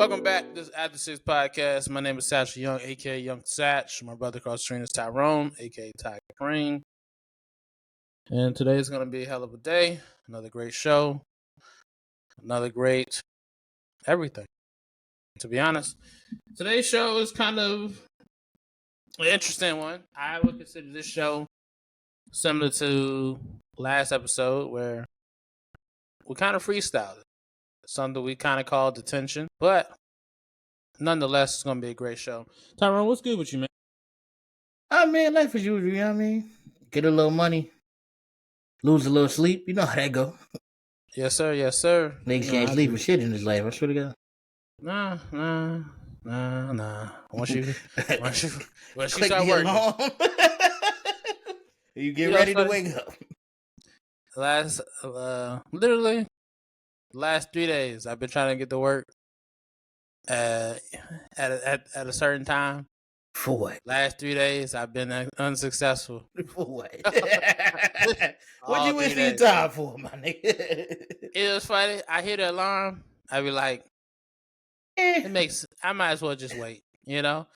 Welcome back to this Afterthe6 podcast. My name is Satch Young, aka Young Satch. My brother across the street is Tyrone, aka Ty Green. And today is going to be a hell of a day. Another great show. Another great everything. To be honest, today's show is kind of an interesting one. I would consider this show similar to last episode where we kind of freestyled it. Something we kind of call detention, but nonetheless, it's going to be a great show. Tyrone, what's good with you, man? Man, life as usual, you know what I mean? Get a little money, lose a little sleep. You know how that go. Yes, sir. Yes, sir. Niggas can't sleep for shit in this life. I swear to God. Nah. Once you Click start the working, alarm. You get ready to wake up. Literally, last 3 days, I've been trying to get to work at a certain time. For what? Last 3 days, I've been unsuccessful. For what? What you wasting your time for, my nigga? It was funny. I hear the alarm. I be like, I might as well just wait. You know,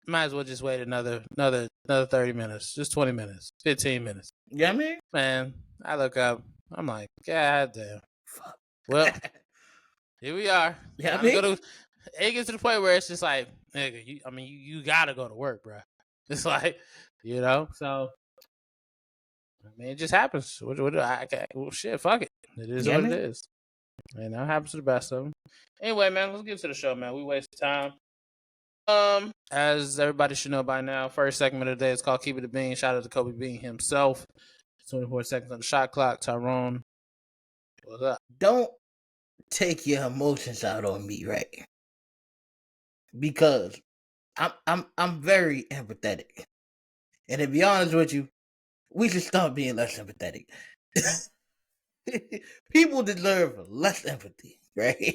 might as well just wait another 30 minutes, just 20 minutes, 15 minutes. Yeah, man. Man, I look up. I'm like, God damn. Fuck. Well, here we are. Yeah, it gets to the point where it's just like, nigga, you gotta go to work, bro. It's like, you know, so I mean, it just happens. Well, shit, fuck it. It is what it is. And that happens to the best of them. Anyway, man, let's get to the show, man. We wasted time. As everybody should know by now, first segment of the day is called Keep It a Bean. Shout out to Kobe Bean himself. 24 seconds on the shot clock. Tyrone, what's up? Don't take your emotions out on me, right? Because I'm very empathetic. And to be honest with you, we should start being less sympathetic. People deserve less empathy, right?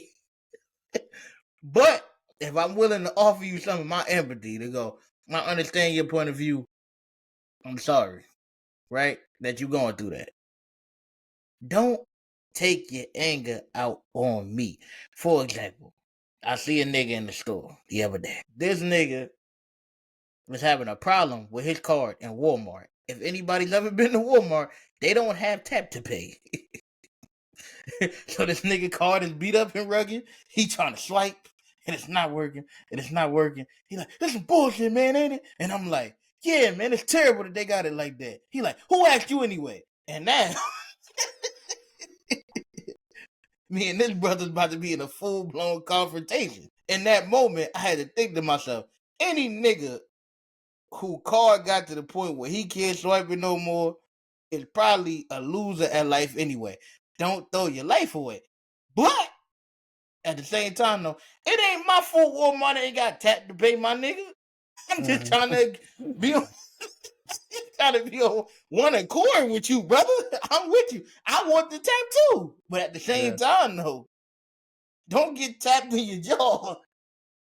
But if I'm willing to offer you some of my empathy to go, I understand your point of view, I'm sorry, right? That you're going through that. Don't take your anger out on me. For example, I see a nigga in the store the other day. This nigga was having a problem with his card in Walmart. If anybody's ever been to Walmart, they don't have tap to pay. So this nigga card is beat up and rugged. He trying to swipe, and it's not working. He like, this is bullshit, man, ain't it? And I'm like, yeah, man, it's terrible that they got it like that. He like, who asked you anyway? And now, me and this brother's about to be in a full-blown confrontation. In that moment, I had to think to myself, any nigga who card got to the point where he can't swipe it no more is probably a loser at life anyway. Don't throw your life away. But at the same time, though, it ain't my fault Walmart ain't got tap to pay, my nigga. I'm just trying to be on, one accord with you, brother. I'm with you. I want the tap too. But at the same time, though, don't get tapped in your jaw.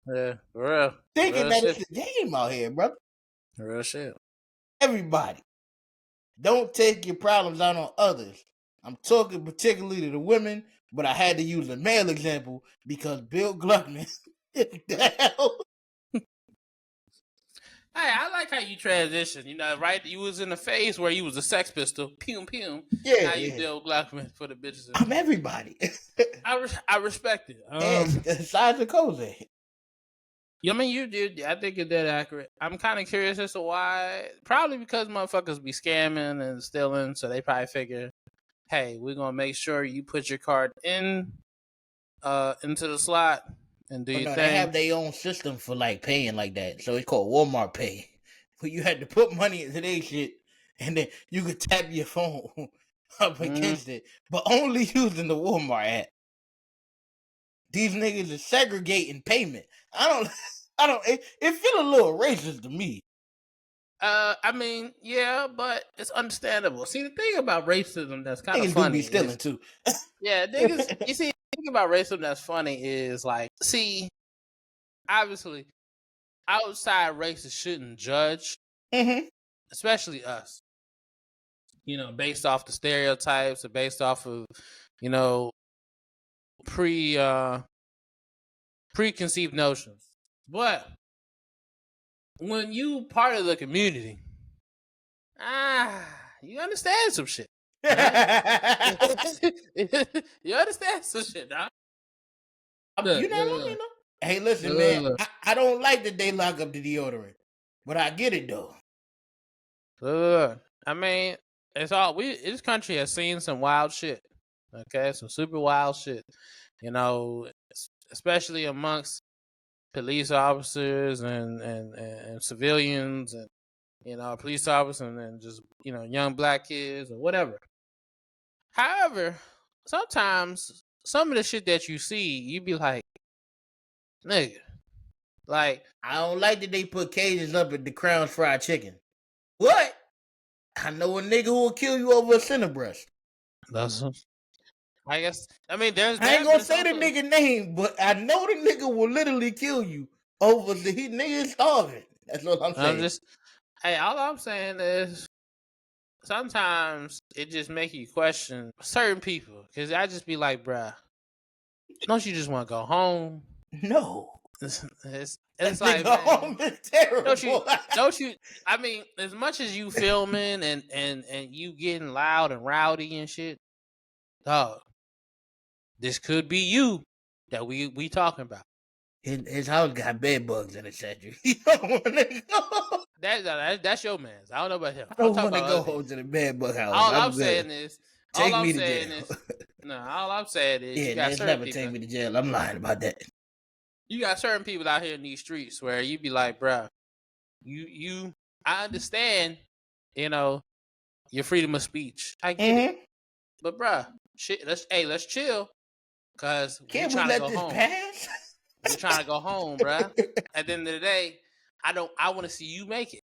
Yeah, for real. Thinking that it's a game out here, brother. Real shit. Everybody, don't take your problems out on others. I'm talking particularly to the women, but I had to use a male example because Bill Gluckman is down. Hey, I like how you transition. You know, right? You was in the phase where you was a Sex Pistol. Pew. Yeah. Now you Bill Gluckman for the bitches. I'm everybody. I respect it. Besides the Jose. I mean, you did. I think you're dead accurate. I'm kind of curious as to why. Probably because motherfuckers be scamming and stealing, so they probably figure, hey, we're gonna make sure you put your card into the slot and do your thing. They have their own system for like paying like that, so it's called Walmart Pay. Where you had to put money into their shit, and then you could tap your phone up against it, but only using the Walmart app. These niggas are segregating payment. I don't. It feel a little racist to me. I mean, yeah, but it's understandable. See, the thing about racism that's kind of funny. Niggas do be stealing too. Yeah, niggas. You see, the thing about racism that's funny is like, see, obviously, outside races shouldn't judge, especially us. You know, based off the stereotypes or based off of, you know, preconceived notions. But when you part of the community, you understand some shit. Right? You understand some shit, dog. You know. Hey, listen, man. I don't like that they lock up the deodorant, but I get it though. I mean, this country has seen some wild shit. Okay, some super wild shit. You know, especially amongst police officers and civilians and police officers and just young black kids or whatever. However, sometimes some of the shit that you see, you be like, nigga, like, I don't like that they put cages up at the Crown's Fried Chicken. What? I know a nigga who will kill you over a center breast. I guess. I mean, I ain't gonna say the nigga name, but I know the nigga will literally kill you over the nigga starving. That's what I'm saying. All I'm saying is sometimes it just make you question certain people, because I just be like, bruh, don't you just want to go home? No. It's like, man, home is terrible. Don't you? I mean, as much as you filming and you getting loud and rowdy and shit, dog, this could be you that we talking about. His house got bed bugs in it, Cedric. You don't want to go. That's your man's. I don't know about him. I don't want to go home to the bed bug house. All I'm saying is, take me to jail. All I'm saying is, yeah, you got certain never take me to jail. I'm lying about that. You got certain people out here in these streets where you be like, bruh, I understand, your freedom of speech. I get it. But bruh, let's chill. Cause can't we let this pass? We're trying to go home, bruh. At the end of the day, I want to see you make it.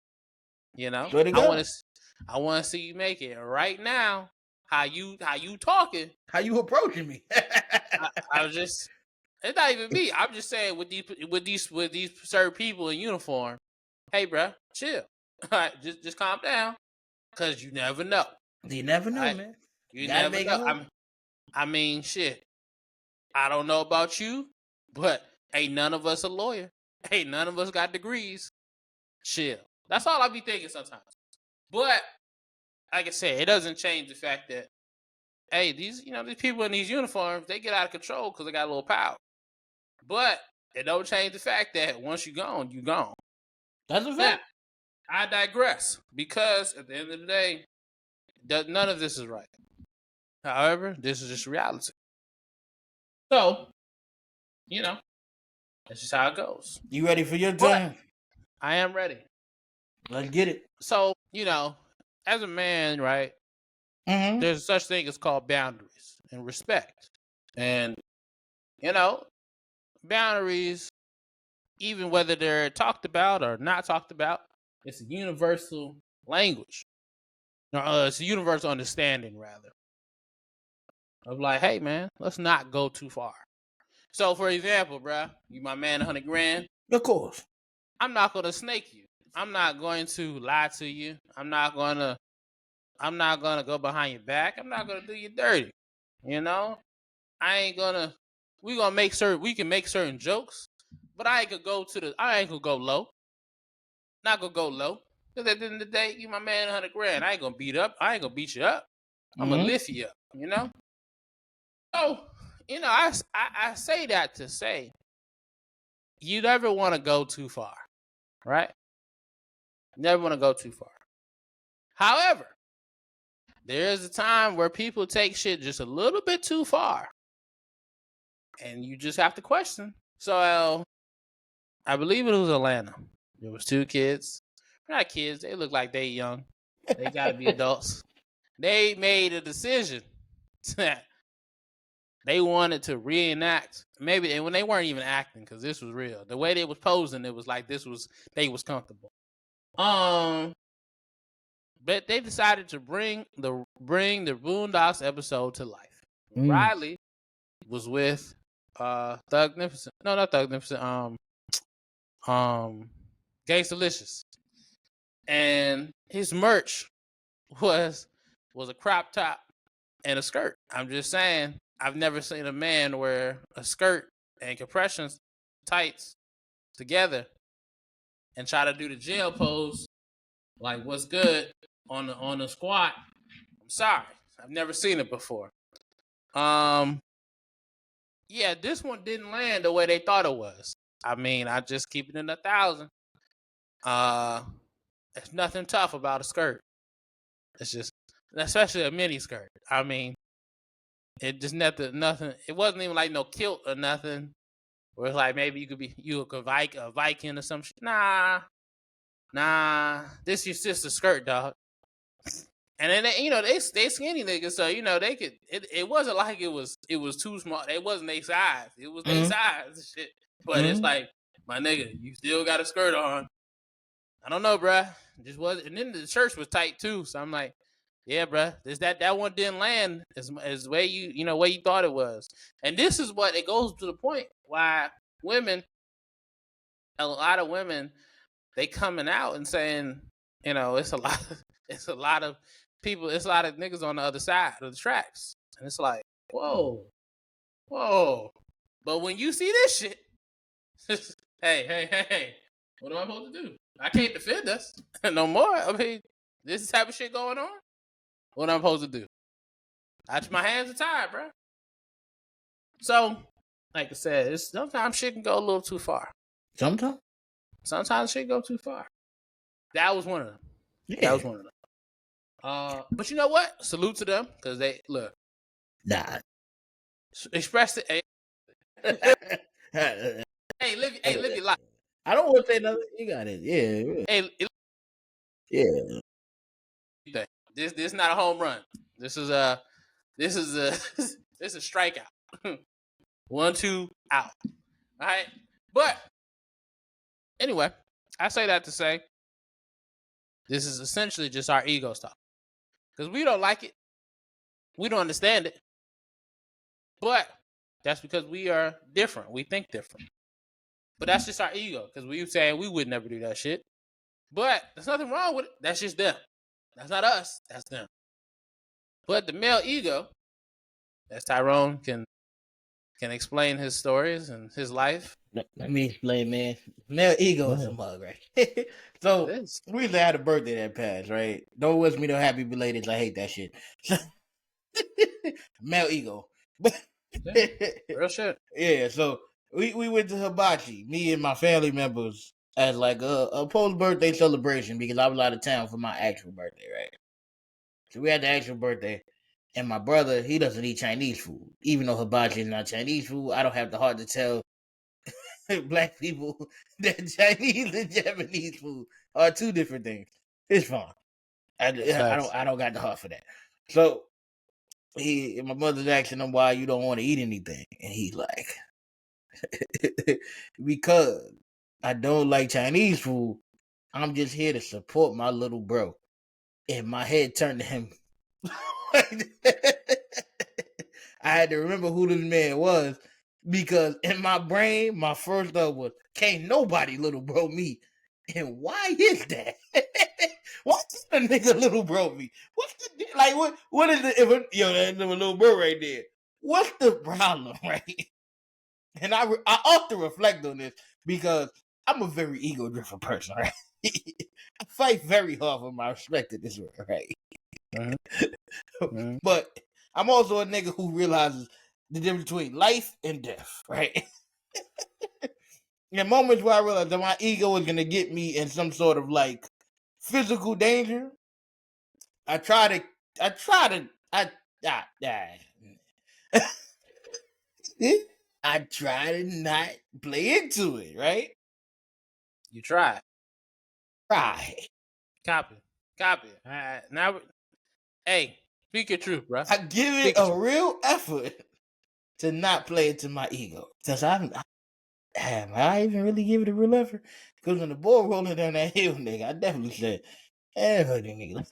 I want to see you make it. Right now, how you talking? How you approaching me? I was just. It's not even me. I'm just saying with these certain people in uniform. Hey, bro, chill. All right, just calm down, cause you never know. You never know, right? Man. You never know. I mean, shit. I don't know about you, but ain't none of us a lawyer. Ain't none of us got degrees. Chill. That's all I be thinking sometimes. But like I said, it doesn't change the fact that these people in these uniforms, they get out of control because they got a little power. But it don't change the fact that once you're gone, you're gone. That's a fact. Now, I digress, because at the end of the day, none of this is right. However, this is just reality. So, that's just how it goes. You ready for your turn? I am ready. Let's get it. So, as a man, right, there's such thing as called boundaries and respect. And, boundaries, even whether they're talked about or not talked about, it's a universal language. It's a universal understanding, rather, of like, hey, man, let's not go too far. So, for example, bruh, you my man, $100,000. Of course. I'm not going to snake you. I'm not going to lie to you. I'm not going to go behind your back. I'm not going to do you dirty. We can make certain jokes, but I ain't gonna go low. Not gonna go low. Because at the end of the day, you my man, $100,000. I ain't gonna beat you up. I'm gonna lift you up, So, I say that to say, you never want to go too far, right? Never want to go too far. However, there is a time where people take shit just a little bit too far. And you just have to question. So, I believe it was Atlanta. There was 2 kids. They're not kids. They look like they young. They got to be adults. They made a decision that they wanted to reenact. Maybe, and when they weren't even acting, because this was real. The way they was posing, it was like they was comfortable. But they decided to bring the Boondocks episode to life. Riley was with Thugnificent. No, not Thugnificent. Gangstalicious. And his merch was a crop top and a skirt. I'm just saying, I've never seen a man wear a skirt and compressions tights together and try to do the jail pose, like what's good on the squat. I'm sorry, I've never seen it before. Yeah, this one didn't land the way they thought it was. I mean, I just keep it in 1,000. There's nothing tough about a skirt. It's just, especially a mini skirt. I mean, it just nothing. It wasn't even like no kilt or nothing. Where it's like maybe you could a Viking or some shit. Nah. This your sister's skirt, dog. And then they skinny niggas, so they could. It wasn't like it was too small. It wasn't their size. It was their size and shit. But it's like, my nigga, you still got a skirt on. I don't know, bruh. Just wasn't. And then the church was tight too, so I'm like, yeah, bruh. That one didn't land as way way you thought it was. And this is what it goes to the point why a lot of women, they coming out and saying, it's a lot of people, it's a lot of niggas on the other side of the tracks. And it's like, whoa. But when you see this shit, hey, what am I supposed to do? I can't defend us no more. I mean, this is type of shit going on. What am I supposed to do? My hands are tied, bro. So, like I said, sometimes shit can go a little too far. Sometimes shit go too far. That was one of them. Yeah. That was one of them. But you know what? Salute to them, because they look. Nah. Express it. Hey, live your life. I don't want to say nothing. You got it. Yeah. Hey, yeah. This is not a home run. This is a strikeout. 1, 2, out. All right. But anyway, I say that to say this is essentially just our ego stuff. Because we don't like it. We don't understand it. But that's because we are different. We think different. But that's just our ego. Because we saying we would never do that shit. But there's nothing wrong with it. That's just them. That's not us. That's them. But the male ego, as Tyrone can explain his stories and his life. Let me explain, man. Male ego is a mug, right? So we recently had a birthday that passed, right? Don't wish me no happy belated. I hate that shit. Male ego. Yeah, real shit. Yeah, so we went to hibachi, me and my family members, as like a post birthday celebration because I was out of town for my actual birthday, right? So we had the actual birthday, and my brother, he doesn't eat Chinese food. Even though hibachi is not Chinese food, I don't have the heart to tell black people that Chinese and Japanese food are two different things. It's fine. I don't got the heart for that. So my mother's asking him why you don't want to eat anything, and he's like, because I don't like Chinese food. I'm just here to support my little bro. And my head turned to him. I had to remember who this man was, because in my brain, my first thought was, can't nobody little bro me. And why is that? What's the nigga little bro me? What's the like? What is it? That's a little bro right there. What's the problem, right? And I often reflect on this because I'm a very ego-driven person, right? I fight very hard for my respect in this world, right? Mm-hmm. But I'm also a nigga who realizes the difference between life and death, right? In moments where I realize that my ego is gonna get me in some sort of like physical danger, I try to not play into it, right? You try. Right. Copy. All right. Now, hey, speak your truth, bro. I give it a real effort to not play into my ego. Because I even really give it a real effort? Because when the ball rolling down that hill, nigga, I definitely said, nigga.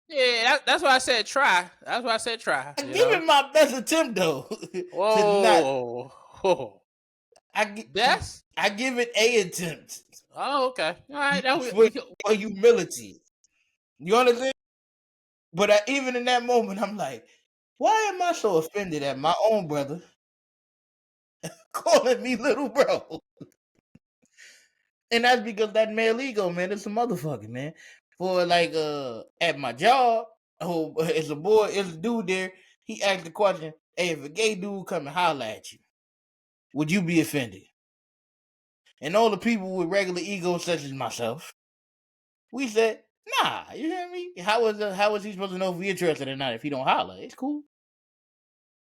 Yeah, that's why I said try. That's why I said try. I give it my best attempt, though. Whoa. I give it a attempt. Oh, okay. All right. For humility. You understand? But even in that moment, I'm like, why am I so offended at my own brother calling me little bro. And that's because that male ego, man, it's a motherfucker, man. For like at my job, it's a dude there, he asked the question, hey, if a gay dude come and holler at you, would you be offended? And all the people with regular egos such as myself, we said, nah, you hear me? How is he supposed to know if we're interested or not if he don't holler? It's cool.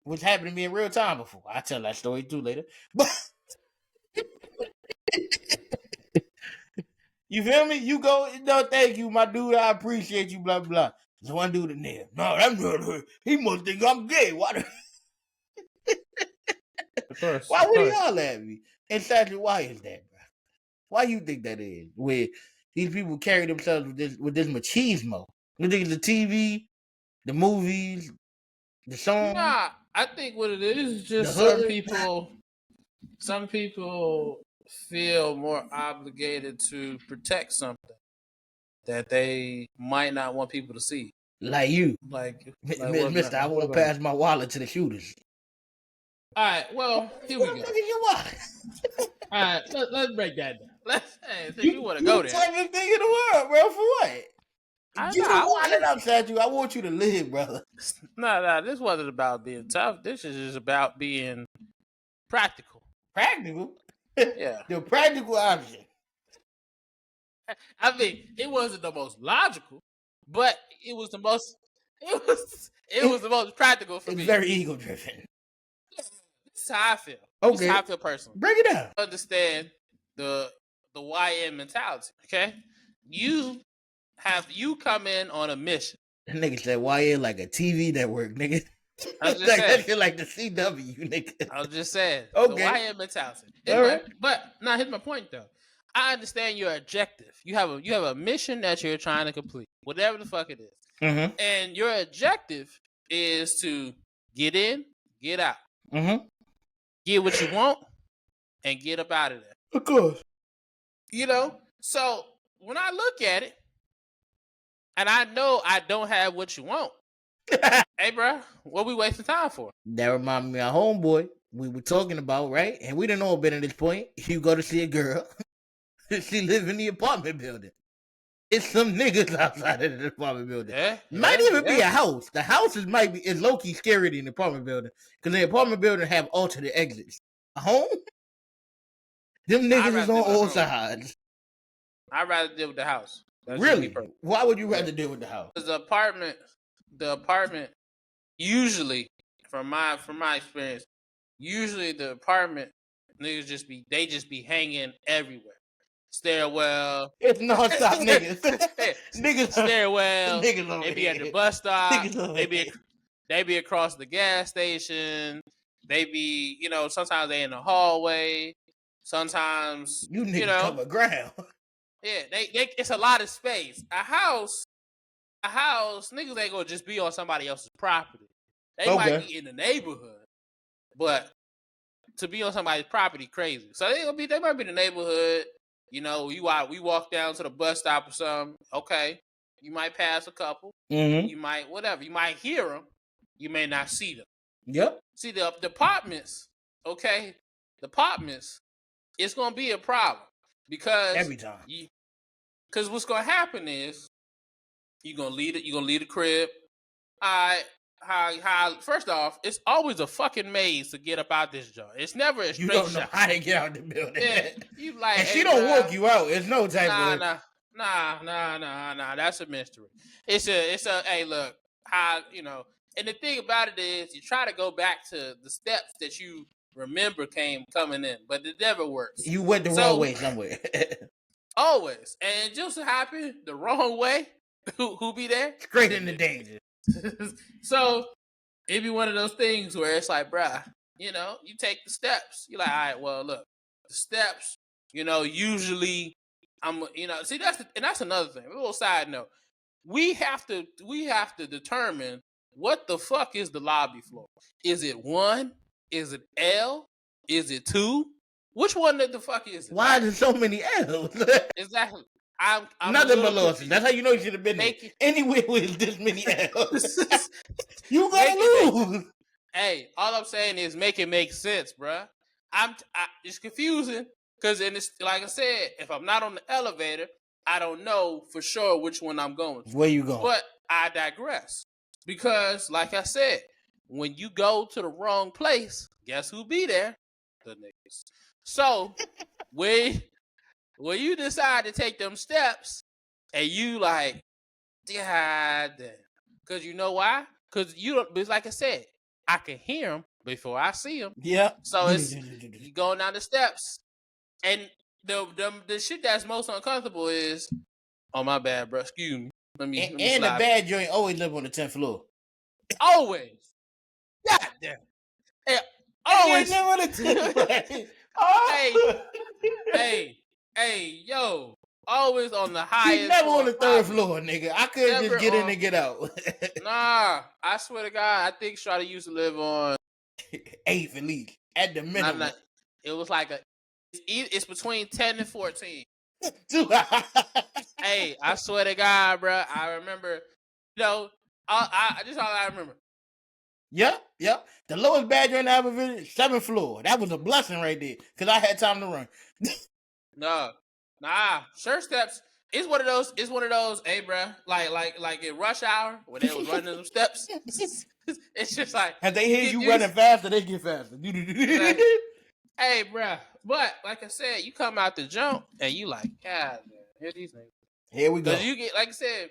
Which happened to me in real time before. I'll tell that story too later. But you feel me? You go, no, thank you, my dude. I appreciate you, blah, blah. There's one dude in there. No, that's not her. He must think I'm gay. Why would he holler at me? And Sadly, why is that, bro? Why you think that is? Where these people carry themselves with this machismo. You think it's the TV, the movies, the songs? Nah, I think what it is just some people feel more obligated to protect something that they might not want people to see. Like you. Like Mister, I want to pass my wallet to the shooters. All right, well, here we go. Look at your wallet. All right, let's break that down. Since you want to go there. You the toughest thing in the world, bro. For what? Get your wallet up, Statue. I want you to live, brother. No, this wasn't about being tough. This is just about being practical. Practical? Yeah. The practical option. I mean, it wasn't the most logical, but it was the most the most practical for me. It's very ego driven. This is how I feel. Okay. This is how I feel personally. Break it down. Understand the YN mentality. Okay? You come in on a mission. That nigga said YN like a TV network, nigga. I was just like saying. that shit like the CW, nigga. I was just saying. Okay. The YN mentality. Right. But now here's my point though. I understand your objective. You have a mission that you're trying to complete, whatever the fuck it is. Mm-hmm. And your objective is to get in, get out. Mm-hmm. Get what you want, and get up out of there. Of course. You know? So when I look at it, and I know I don't have what you want, hey, bro, what we wasting time for? That reminded me of homeboy we were talking about, right? And we didn't know been at this point. You go to see a girl. She live in the apartment building. It's some niggas outside of the apartment building. Might even be a house. The house is low-key scarier than the apartment building. Because the apartment building have alternate exits. A home? Them niggas is on all sides. I'd rather deal with the house. That's really? Why would you rather deal with the house? Because the apartment, usually, from my experience, usually the apartment niggas just be hanging everywhere. Stairwell. It's non-stop niggas. Niggas stairwell. Niggas they be at the bus stop. They be across the gas station. They be, sometimes they in the hallway. Sometimes you niggas cover ground. Yeah, it's a lot of space. A house, niggas ain't gonna just be on somebody else's property. They might be in the neighborhood, but to be on somebody's property, crazy. So they might be in the neighborhood. We walk down to the bus stop or something. Okay, you might pass a couple. Mm-hmm. You might whatever. You might hear them. You may not see them. Yep. See the apartments. Okay, the apartments. It's gonna be a problem because every time. Because what's gonna happen is you're gonna leave the crib. How first off, it's always a fucking maze to get up out this joint. It's never a straight shot. You don't know how to get out the building. Yeah, you like, and she don't walk you out. It's no type of nah. That's a mystery. It's a hey, look, how and the thing about it is you try to go back to the steps that you remember coming in, but it never works. You went the wrong way somewhere. Always. And it just happened the wrong way. Who be there? Straight into danger. So it be one of those things where it's like, bruh, you take the steps. You're like, all right, well, look, the steps, usually see that's another thing. A little side note. We have to determine what the fuck is the lobby floor. Is it 1? Is it L? Is it 2? Which one the fuck is it? Why are there so many L's? Exactly. I'm nothing but losses. That's how you know you should have been anywhere with this many L's. You gonna lose. Hey, all I'm saying is make it make sense, bruh. it's confusing because it's like I said, if I'm not on the elevator, I don't know for sure which one I'm going to. Where you going? But I digress because, like I said, when you go to the wrong place, guess who be there? The niggas. So when you decide to take them steps and you like, God damn, because you know why? Because you don't. Because like I said, I can hear them before I see them. Yeah. So it's you going down the steps, and the shit that's most uncomfortable is, oh my bad, bro. Excuse me. Let me And the slide. bad joint always live on the 10th floor. Always. God damn. Hey, always. Live on the 10th floor. Oh. Hey, yo. Always on the highest. He never on the 3rd floor, nigga. I couldn't just get in and get out. Nah, I swear to God, I think Shawty used to live on 8th at least, at the minimum. It was like it's between 10 and 14. Hey, I swear to God, bro. I remember, I just all I remember. Yep. The lowest bad joint I ever visited, 7th floor. That was a blessing right there, because I had time to run. Nah. Shirt steps. It's one of those. Hey, bro. Like in rush hour when they was running them steps. It's just like, and they hear you running faster, they get faster. Like, hey, bro. But like I said, you come out the jump and you like, God, man, here these niggas. Here we go. Because you get, like I said,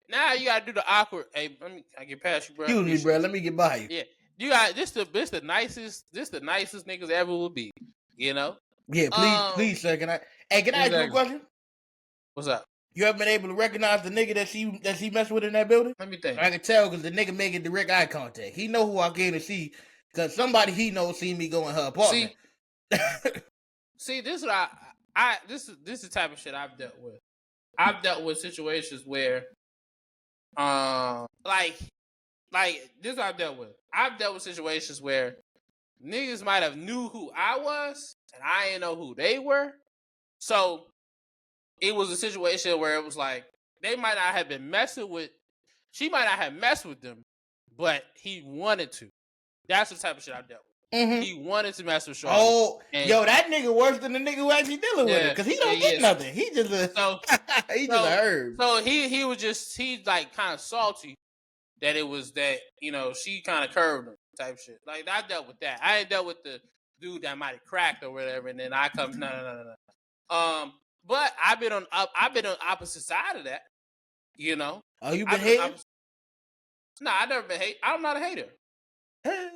now you gotta do the awkward. Hey, I get past you, bro. Excuse me, bro. Let me get by you. Yeah, you got this the nicest niggas ever will be. You know. Yeah, please, sir. Can I ask you a question? What's up? You ever been able to recognize the nigga that she messed with in that building? Let me think. I can tell because the nigga making direct eye contact. He know who I came to see because somebody he knows seen me go in her apartment. See, this is what this is the type of shit I've dealt with. I've dealt with situations where, like this is what I've dealt with. I've dealt with situations where niggas might have knew who I was and I didn't know who they were. So it was a situation where it was like they might not have been messing with. She might not have messed with them, but he wanted to. That's the type of shit I've dealt with. Mm-hmm. He wanted to mess with Shawty. Oh, yo, that nigga worse than the nigga who actually dealing with it because he don't get nothing. He just a herb. So he was just like kind of salty that it was that she kind of curved him type shit. Like I dealt with that. I ain't dealt with the dude that might have cracked or whatever, and then I come no. But I've been on opposite side of that. Oh, you been hating? Nah, I never been hate. I'm not a hater.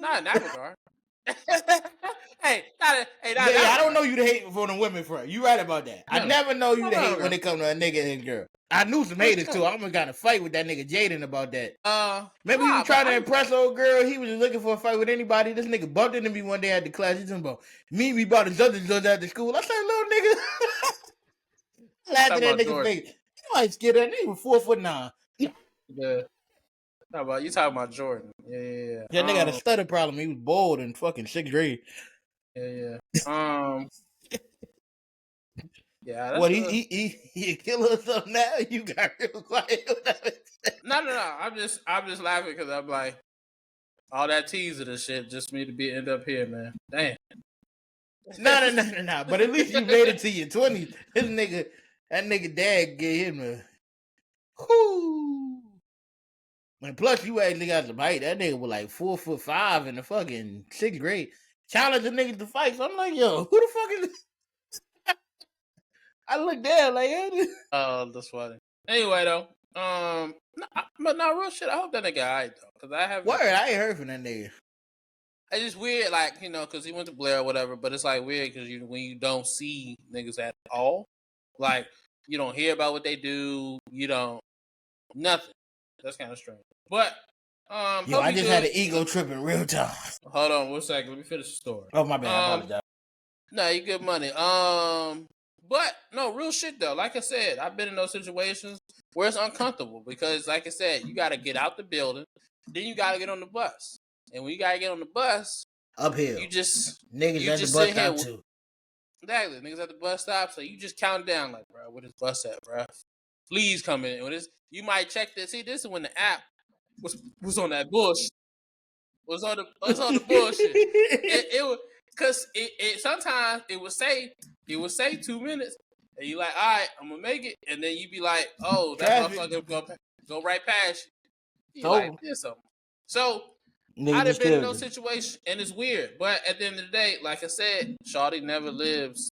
Not in that regard. I don't know you to hate for the women front. You right about that. No. I never know you to hate when it comes to a nigga and girl. I knew some haters too. I'm gonna got a fight with that nigga Jaden about that. Maybe he was trying to impress old girl. He was just looking for a fight with anybody. This nigga bumped into me one day at the class. He's talking about me bought his other at the school. I said, little nigga. Laughed at that nigga's face. You might scare that nigga was 4'9". Yeah. You talking about Jordan? Yeah. That nigga had a stutter problem. He was bored in fucking 6th grade. Yeah. Yeah. What he kill or something now? You got real quiet. No. I'm just laughing because I'm like, all that teasing and shit just me to end up here, man. Damn. No. But at least you made it to your 20s. That nigga dad gave him a whoo. And plus, you actually got some height. That nigga was like 4'5" in the fucking 6th grade. Challenging niggas to fight. So I'm like, yo, who the fuck is this? I look down like, oh, that's funny. Anyway, though, but no, real shit. I hope that nigga alright though, because I have. Word, I ain't heard from that nigga. It's just weird, like because he went to Blair or whatever. But it's like weird because when you don't see niggas at all, like you don't hear about what they do, you don't nothing. That's kind of strange. But yo, I just had an ego trip in real time. Hold on 1 second. Let me finish the story. Oh my bad. I apologize. No, you good money. But no, real shit though. Like I said, I've been in those situations where it's uncomfortable because, like I said, you got to get out the building, then you got to get on the bus, and when you got to get on the bus, uphill, you just niggas at the bus stop too. Exactly, niggas at the bus stop. So you just count down like, bro, where this bus at, bro? Please come in. When this, you might check this. See, this is when the app was on that bullshit. Was on the bullshit. Cause it sometimes it would say 2 minutes, and you like, all right, I'm gonna make it, and then you be like, oh, that Traffic. motherfucker go right past you. You So like this something. So nigga I'd have just been in killed those you. situations, and it's weird. But at the end of the day, like I said, Shawty never lives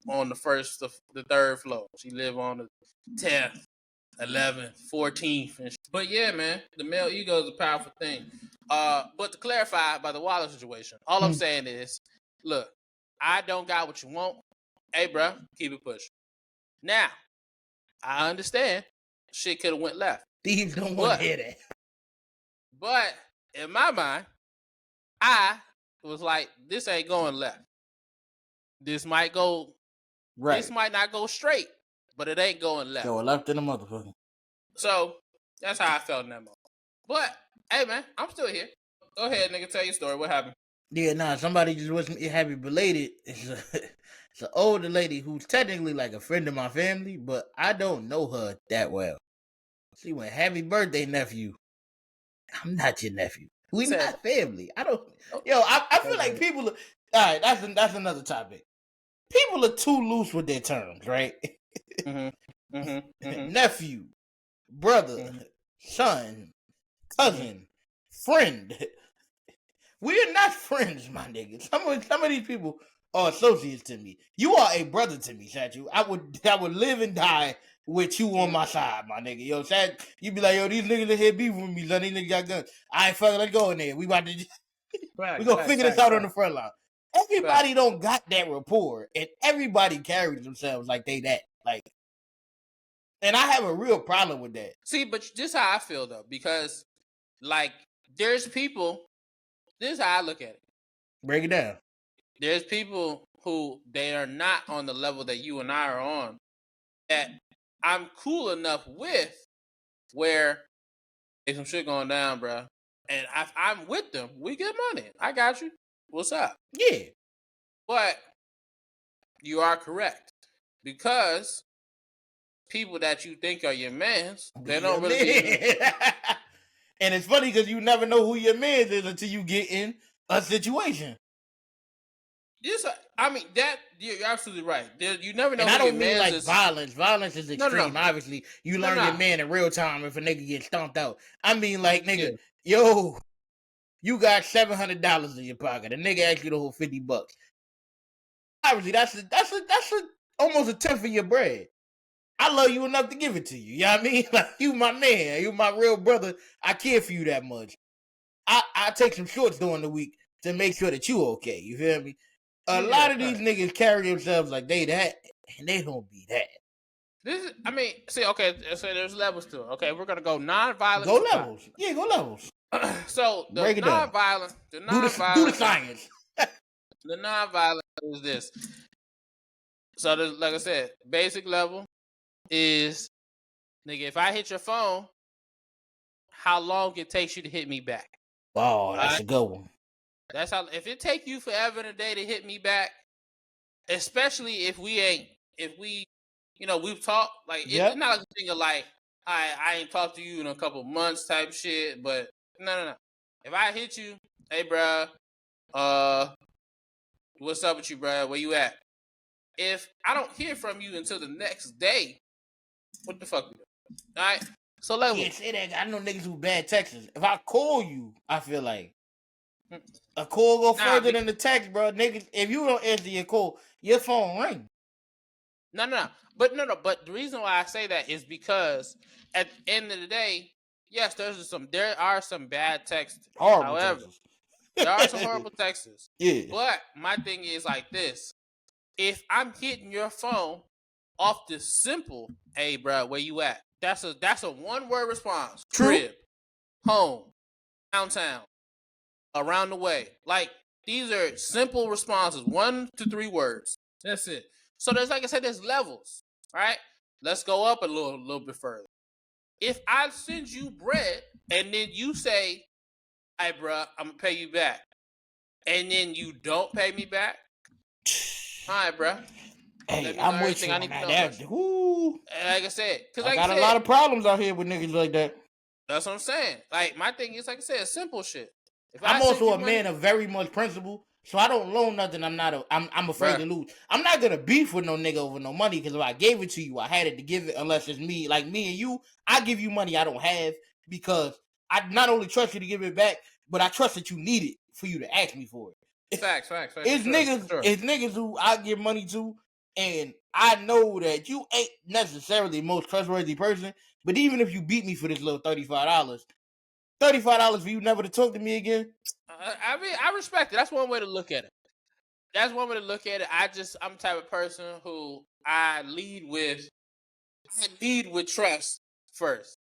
on the third floor. She live on the 10th, 11th, 14th. But yeah, man, the male ego is a powerful thing. But to clarify about the wallet situation, all I'm saying is, look, I don't got what you want. Hey, bro, keep it pushing. Now, I understand shit could have went left. Thieves don't want to hear that. But in my mind, I was like, this ain't going left. This might go Right. This might not go straight, but it ain't going left. Go left in the motherfucker. So that's how I felt in that moment. But hey, man, I'm still here. Go ahead, nigga, tell your story. What happened? Yeah, nah, somebody just wasn't happy belated. It's an older lady who's technically like a friend of my family, but I don't know her that well. She went, happy birthday, nephew. I'm not your nephew. We not family. I don't. Yo, I feel like people. All right, that's another topic. People are too loose with their terms, right? Nephew, brother, son, cousin, friend. We're not friends, my nigga. Some of these people are associates to me. You are a brother to me, Satchu. I would live and die with you on my side, my nigga. Yo, Sat, you be like, yo, these niggas in here beef with me, son. These niggas got guns. All right, fuck it, let's go in there. We about to we gonna figure this out on the front line. Everybody don't got that rapport, and everybody carries themselves like they that. Like, and I have a real problem with that. See, but this is how I feel though, because like there's people. This is how I look at it. Break it down. There's people who they are not on the level that you and I are on, that I'm cool enough with, where there's some shit going down, bro, and I'm with them. We get money. I got you. What's up? Yeah. But you are correct, because people that you think are your mans, they don't really be. And it's funny because you never know who your man is until you get in a situation. Yes, I mean that you're absolutely right. You never know. And who I don't your mean mans like is. violence. Violence is extreme. No. Obviously, you learn your man in real time if a nigga gets stomped out. I mean, like, nigga, Yeah. yo, you got $700 in your pocket. A nigga asks you to hold $50. Obviously, that's almost a tenth of your bread. I love you enough to give it to you. You know what I mean? Like, you my man. You my real brother. I care for you that much. I take some shorts during the week to make sure that you okay. You feel me? A lot of these niggas carry themselves like they that, and they don't be that. Okay, so there's levels to it. Okay, we're gonna go non-violent. Go levels. Yeah, go levels. So the break it non-violent, down. Do the science. The non-violent is this. So like I said, basic level is, nigga, if I hit your phone, how long it takes you to hit me back? Oh, that's a good one. That's how. If it take you forever in a day to hit me back, especially if we, we've talked, like, it's not like a thing of like, I ain't talked to you in a couple months type shit. But no. If I hit you, hey, bro, what's up with you, bro? Where you at? If I don't hear from you until the next day, what the fuck we doing? All right. So level. Can't say that. I know niggas who bad texts. If I call you, I feel like a call go further than the text, bro. Niggas, if you don't answer your call, your phone ring. No. But the reason why I say that is because at the end of the day, yes, there are some bad texts. Horrible However, texts. there are some horrible texts. Yeah. But my thing is like this: if I'm hitting your phone off the simple, hey, bro, where you at? That's a one-word response. True. Crib, home, downtown, around the way. Like, these are simple responses, 1 to 3 words. That's it. So there's, like I said, there's levels, right? Let's go up a little bit further. If I send you bread and then you say, hey, bro, I'm going to pay you back, and then you don't pay me back, all right, bro. Hey, I'm with you on that. Like I said, because I got a lot of problems out here with niggas like that. That's what I'm saying. Like, my thing is, like I said, simple shit. I'm also a man of very much principle. So I don't loan nothing. I'm afraid to lose. I'm not gonna beef with no nigga over no money because if I gave it to you, I had it to give it. Unless it's me, like me and you, I give you money I don't have because I not only trust you to give it back, but I trust that you need it for you to ask me for it. Facts. It's niggas who I give money to, and I know that you ain't necessarily the most trustworthy person. But even if you beat me for this little $35 for you never to talk to me again. I mean, I respect it. That's one way to look at it. I'm the type of person who I lead with trust first.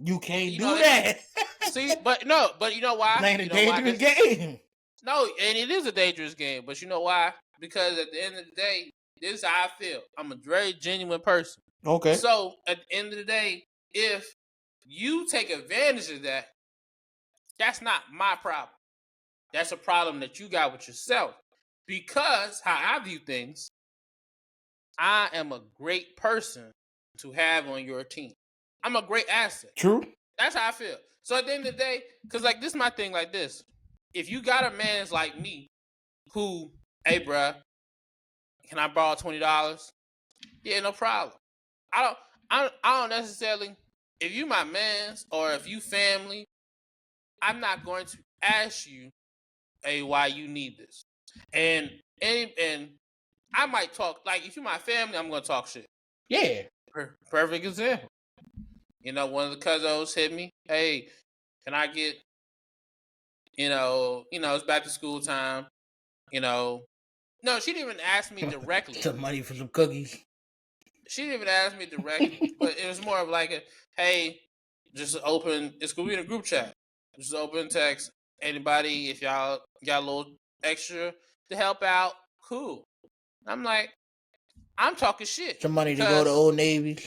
You can't do that. See, but you know why? It's a dangerous game. No, and it is a dangerous game, but you know why? Because at the end of the day, this is how I feel. I'm a very genuine person. Okay. So at the end of the day, if you take advantage of that, that's not my problem. That's a problem that you got with yourself. Because how I view things, I am a great person to have on your team. I'm a great asset. True. That's how I feel. So at the end of the day, because like this is my thing like this. If you got a man's like me who, hey bruh, can I borrow $20? Yeah, no problem. I don't necessarily, if you my man's or if you family, I'm not going to ask you, hey, why you need this. And I might talk, like if you my family, I'm gonna talk shit. Yeah. Perfect example. You know, one of the cousins hit me, hey, can I get, it's back to school time, No, she didn't even ask me directly. Some money for some cookies. She didn't even ask me directly, but it was more of like hey, just open, it's gonna be in a group chat. Just open text. Anybody, if y'all got a little extra to help out, cool. I'm like, I'm talking shit. Some money to go to Old Navy.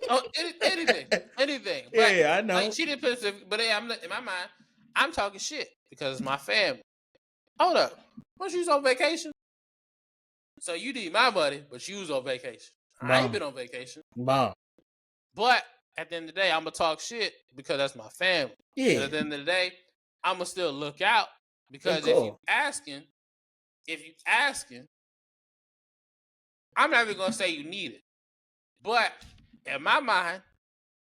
Oh, anything. But, yeah, I know. Like, she didn't put it, but in my mind, I'm talking shit because it's my family. Hold up, was you on vacation? So you need my money, but you was on vacation. Mom. I ain't been on vacation. Mom. But at the end of the day, I'm gonna talk shit because that's my family. Yeah. But at the end of the day, I'm gonna still look out because if you asking, I'm not even gonna say you need it. But in my mind,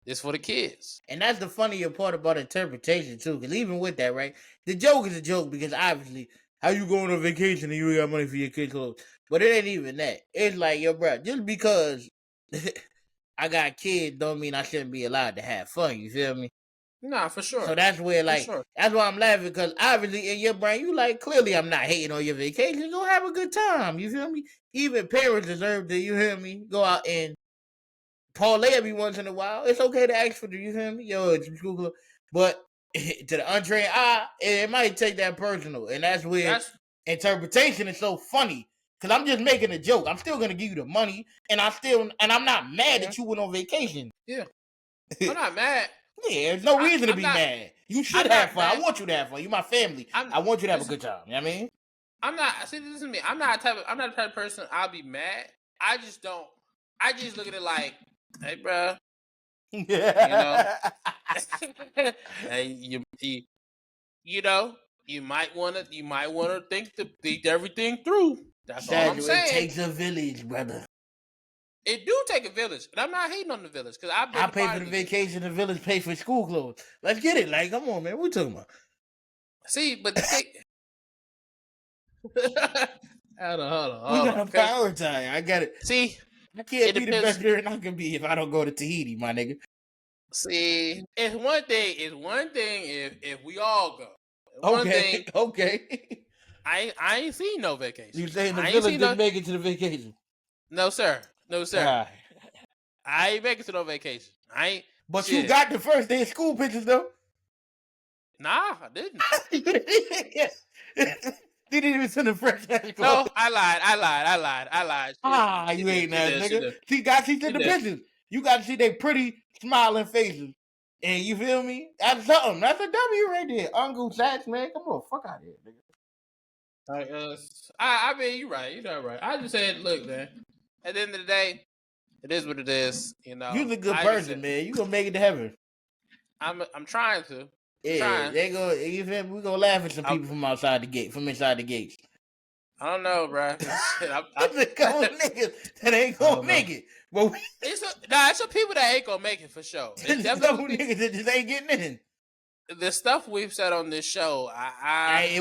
it's for the kids. And that's the funnier part about interpretation too, because even with that, right? The joke is a joke because obviously, how you going on vacation and you got money for your kids' clothes? But it ain't even that. It's like, yo, bro, just because I got kids don't mean I shouldn't be allowed to have fun. You feel me? Nah, for sure. So that's where, like, that's why I'm laughing, because obviously in your brain, you like, clearly I'm not hating on your vacation. Go have a good time. You feel me? Even parents deserve to, you hear me, go out and parlay every once in a while. It's okay to ask for the, you hear me? Yo, it's school. But to the untrained eye, it might take that personal. And that's where interpretation is so funny. Because I'm just making a joke. I'm still going to give you the money. And I'm not mad that you went on vacation. Yeah. I'm not mad. Yeah, there's no reason to be mad. You should have fun. I want you to have fun. You're my family. I want you to have a good time. You know what I mean? I'm not. See, this is me. I'm not the type of person I'll be mad. I just look at it like, hey, bro. Yeah. Hey, you might want to think everything through. That's all I'm saying. It takes a village, brother. It do take a village, and I'm not hating on the village because I pay for the vacation, the village pay for school clothes. Let's get it. Like, come on, man. What we talking about? See, but the thing. Hold on. We gotta prioritize. I got it. See, I can't be the best parent I can be if I don't go to Tahiti, my nigga. See, it's one thing if we all go. Okay. I ain't seen no vacation. You saying the village didn't make it to the vacation? No, sir. Right. I ain't make it to no vacation. I ain't. But shit. You got the first day of school pictures though. Nah, I didn't. Didn't even send a fresh ass. No, I lied. You ain't that nigga. She sent the pictures. You got to see they pretty smiling faces. And you feel me? That's something. That's a W right there. Uncle Sacks, man. Come on, fuck out of here, nigga. I mean, you're right. You're not right. I just said, look, man. At the end of the day, it is what it is. You know, you're a good person, man. You gonna make it to heaven. I'm trying to. Yeah, they go. You feel me? We gonna laugh at some people from inside the gates. I don't know, bro. Shit, there's a couple niggas that ain't gonna make it. But it's some people that ain't gonna make it for sure. There's a couple niggas that just ain't getting in. The stuff we've said on this show,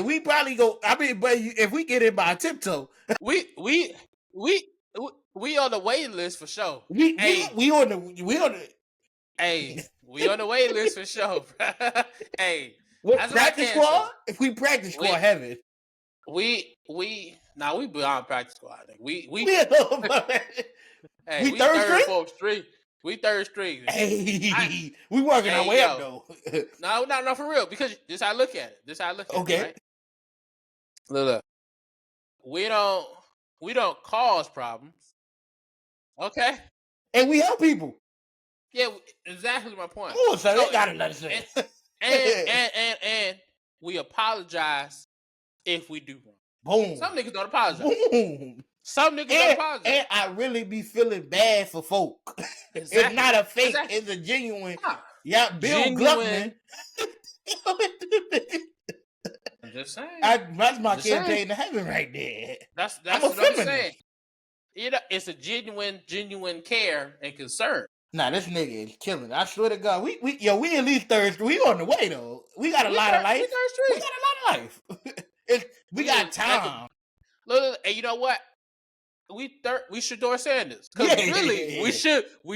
we probably go. I mean, but if we get in by tiptoe, we on the waiting list for sure. We on the. Hey, we on the waiting list for sure. Hey, what practice squad? If we practice squad, heaven. We beyond practice squad. We hey, we third string. We third string. Hey, we working our way up though. No, for real. Because this how I look at it. Okay. Right? Look. We don't cause problems. Okay. And we help people. Yeah, exactly my point. Oh, so they got another thing. And we apologize if we do wrong. Boom. Some niggas don't apologize. Boom. Some niggas don't apologize. And I really be feeling bad for folk. Exactly. It's not a fake. Exactly. It's a genuine. Yeah, Bill Gluckman. I'm just saying. That's my campaign to heaven right there. That's what I'm saying. It's a genuine care and concern. Nah, this nigga is killing. I swear to God, we at least third. We on the way though. We got a lot of life. We got a lot of life. We got time. Look, and you know what? We should endorse Sanders because really we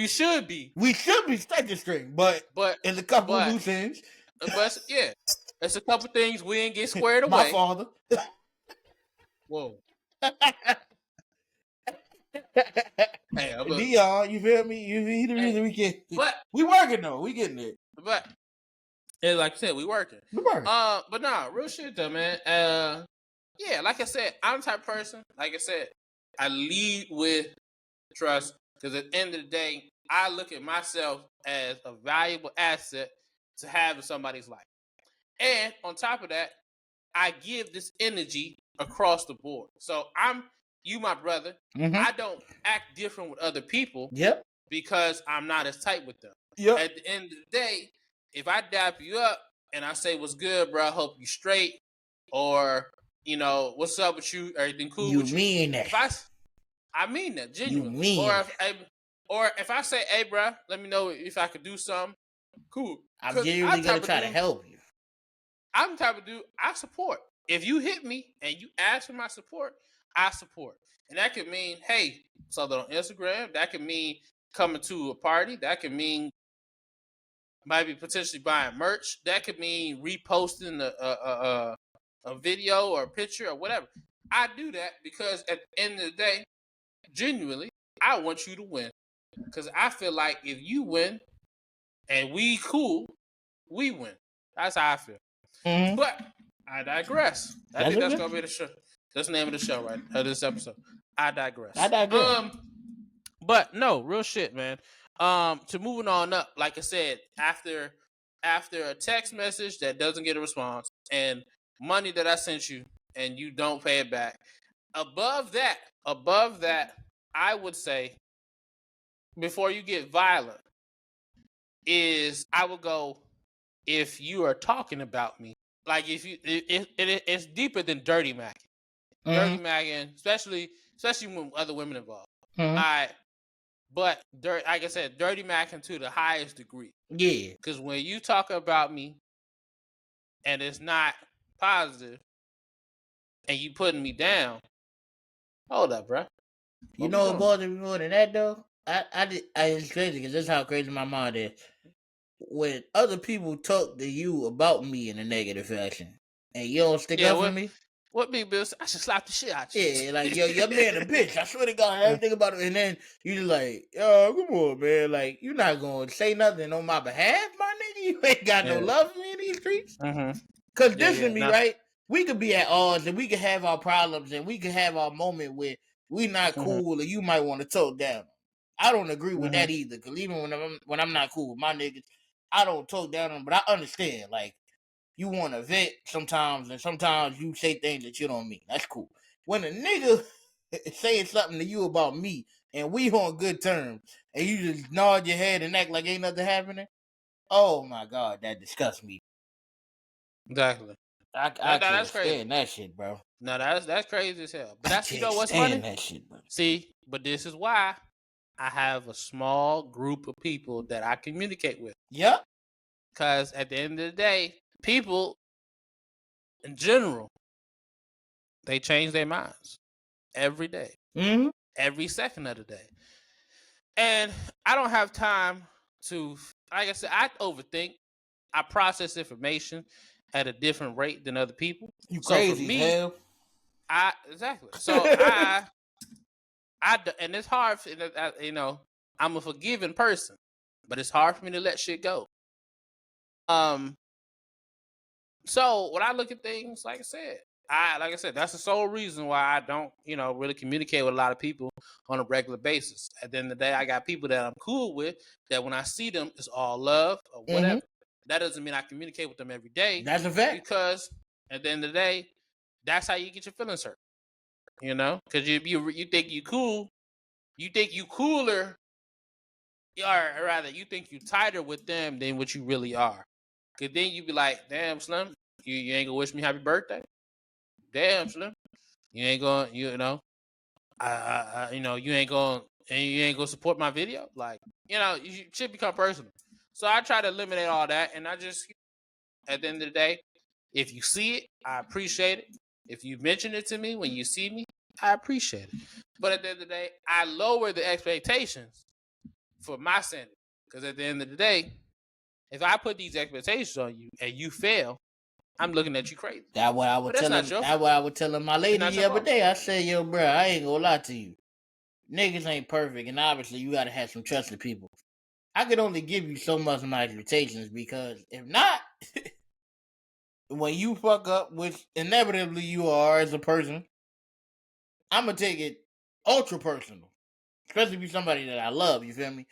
should be second string, but there's a couple of loose ends. But yeah, there's a couple things we ain't get squared away. My father. Whoa. Hey, Dion, you feel me? He the reason we get. But we working though. We getting it. But like I said, we working. But nah, real shit though, man. Yeah, like I said, I'm the type of person. Like I said, I lead with trust because at the end of the day, I look at myself as a valuable asset to have in somebody's life. And on top of that, I give this energy across the board. So you, my brother, I don't act different with other people. Yep. Because I'm not as tight with them. Yep. At the end of the day, if I dap you up and I say, "What's good, bro? I hope you straight," or "What's up with you? Everything cool with you?" You mean that? I mean that genuinely. You mean or if I say, "Hey, bro, let me know if I could do something." Cool. I'm genuinely gonna try to help you. I'm the type of dude I support. If you hit me and you ask for my support, I support. And that could mean, hey, something on Instagram. That could mean coming to a party. That could mean maybe potentially buying merch. That could mean reposting a video or a picture or whatever. I do that because at the end of the day, genuinely, I want you to win. Because I feel like if you win and we cool, we win. That's how I feel. Mm-hmm. But I digress. I think that's going to be the show. That's the name of the show, right? Of this episode. I digress. But no, real shit, man. To moving on up, like I said, after a text message that doesn't get a response and money that I sent you and you don't pay it back. Above that, I would say before you get violent is I would go if you are talking about me. Like it's deeper than dirty macking. Dirty macking, especially when other women involved. All right. But like I said, dirty macking to the highest degree. Yeah. Because when you talk about me and it's not positive and you putting me down, hold up, bro. You know what bothers me more than that though? It's crazy because that's how crazy my mind is. When other people talk to you about me in a negative fashion and you don't stick up for me. What big Bill? I should slap the shit out you. Yeah, like your man a bitch. I swear to God, everything about it. And then you just like, yo, come on, man. Like you're not gonna say nothing on my behalf, my nigga. You ain't got no love for me in these streets. Cause this is me, right? We could be at odds and we could have our problems and we could have our moment where we not cool or you might want to talk down. I don't agree with that either. Cause even when I'm not cool with my niggas, I don't talk down on them. But I understand, like. You want to vent sometimes, and sometimes you say things that you don't mean. That's cool. When a nigga is saying something to you about me, and we on good terms, and you just nod your head and act like ain't nothing happening, oh my God, that disgusts me. Exactly. I That's can't crazy. stand that shit, bro. No, that's crazy as hell. But that's, you know what's stand funny? that shit, bro. See, but this is why I have a small group of people that I communicate with. Yep. Because at the end of the day, people in general, they change their minds every day, every second of the day. And I don't have time to, like I said, I overthink. I process information at a different rate than other people. You So crazy for me, hell. Exactly. So and it's hard, you know, I'm a forgiving person, but it's hard for me to let shit go. So when I look at things, like I said, that's the sole reason why I don't, you know, really communicate with a lot of people on a regular basis. At the end of the day, I got people that I'm cool with that when I see them, it's all love or whatever. That doesn't mean I communicate with them every day. That's a fact. Because at the end of the day, that's how you get your feelings hurt. You know, because you think you cool, you think you cooler, or rather, you think you tighter with them than what you really are. Cause then you be like, damn, Slim, you ain't gonna wish me happy birthday. Damn, Slim, you ain't gonna, you know, you know, you ain't gonna support my video. Like, you know, you should become personal. So I try to eliminate all that, and I just, at the end of the day, if you see it, I appreciate it. If you mention it to me when you see me, I appreciate it. But at the end of the day, I lower the expectations for my sanity. Because at the end of the day, if I put these expectations on you and you fail, I'm looking at you crazy. That's what I was telling my lady the other day. I said, yo, bro, I ain't gonna lie to you. Niggas ain't perfect, and obviously you gotta have some trusted people. I could only give you so much of my expectations, because if not, when you fuck up, which inevitably you are as a person, I'm gonna take it ultra personal. Especially if you're somebody that I love, you feel me?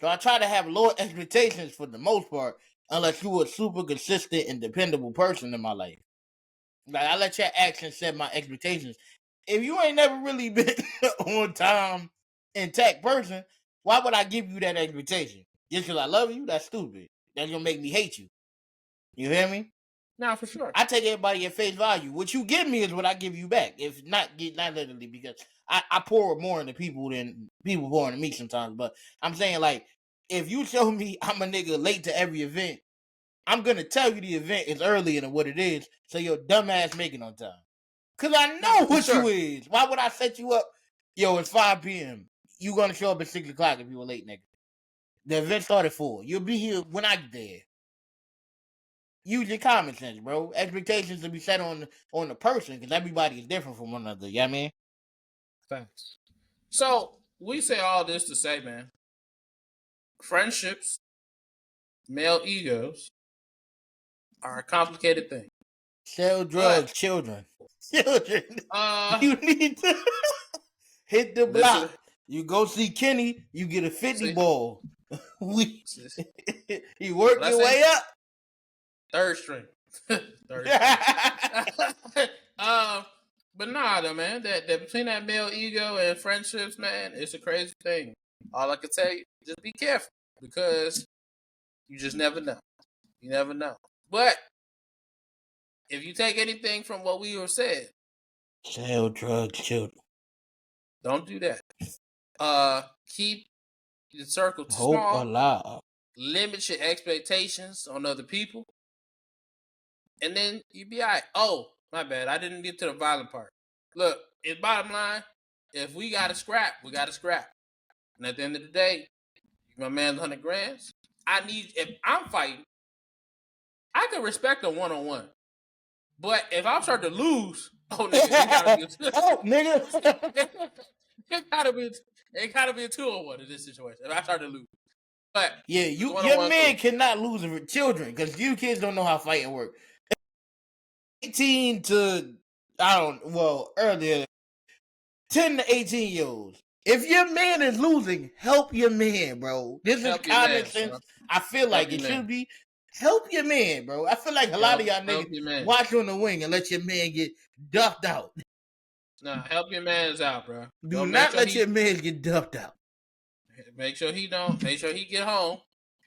So I try to have lower expectations for the most part, unless you're a super consistent and dependable person in my life. Like, I let your actions set my expectations. If you ain't never really been on time, intact person, why would I give you that expectation? Just because I love you? That's stupid. That's gonna make me hate you. You hear me? No, for sure. I take everybody at face value. What you give me is what I give you back. If not literally, because I pour more into people than people pour into me sometimes. But I'm saying, like, if you show me I'm a nigga late to every event, I'm gonna tell you the event is earlier than what it is, so your dumb ass make it on time. Cause I know what you is. Why would I set you up? Yo, it's 5 p.m. You gonna show up at 6 o'clock if you were late, nigga. The event started at 4. You'll be here when I get there. Use your common sense, bro. Expectations to be set on the person, because everybody is different from one another. You know what I mean? Thanks. So we say all this to say, man, friendships, male egos, are a complicated thing. Sell drugs, children. You need to hit the block. You go see Kenny, you get a 50 ball. You work your way up. Third string. But nah, though, man. That between that male ego and friendships, man, it's a crazy thing. All I can tell you, just be careful, because you just never know. You never know. But if you take anything from what we have said, sell drugs, children. Don't do that. Keep the circle too small. Alive. Limit your expectations on other people, and then you be all right. Oh, my bad. I didn't get to the violent part. Look, it's bottom line. If we got to scrap, we got to scrap. And at the end of the day, my man's 100 grams. If I'm fighting, I can respect a one-on-one. But if I start to lose, oh, nigga, it gotta be it gotta be a 2-on-1 in this situation. If I start to lose. But yeah, your man cannot lose with children, because you kids don't know how fighting works. 18 to earlier, 10 to 18-year-olds. If your man is losing, help your man, bro. This is common sense. Bro. I feel like it should be. Help your man, bro. I feel like a lot of y'all niggas watch on the wing and let your man get duffed out. Nah, help your man's out, bro. Do not let your man get duffed out. Make sure he get home.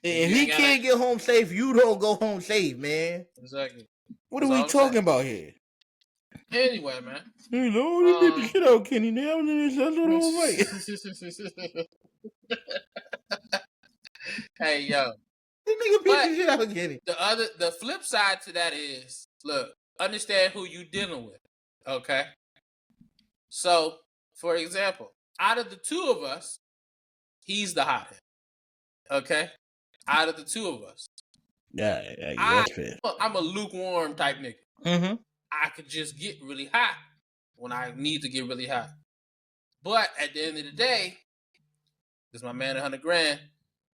If he can't get home safe, you don't go home safe, man. Exactly. What are we talking about here? Anyway, man. You know, you did the shit out, Kenny. Now that's what Hey, yo. This nigga beat the shit out of Kenny. The flip side to that is, look, understand who you dealing with. Okay. So, for example, out of the two of us, he's the hothead. Okay? Out of the two of us. Yeah, that's fair. I'm a lukewarm type nigga. Mm-hmm. I could just get really hot when I need to get really hot. But at the end of the day, this is my man $100,000.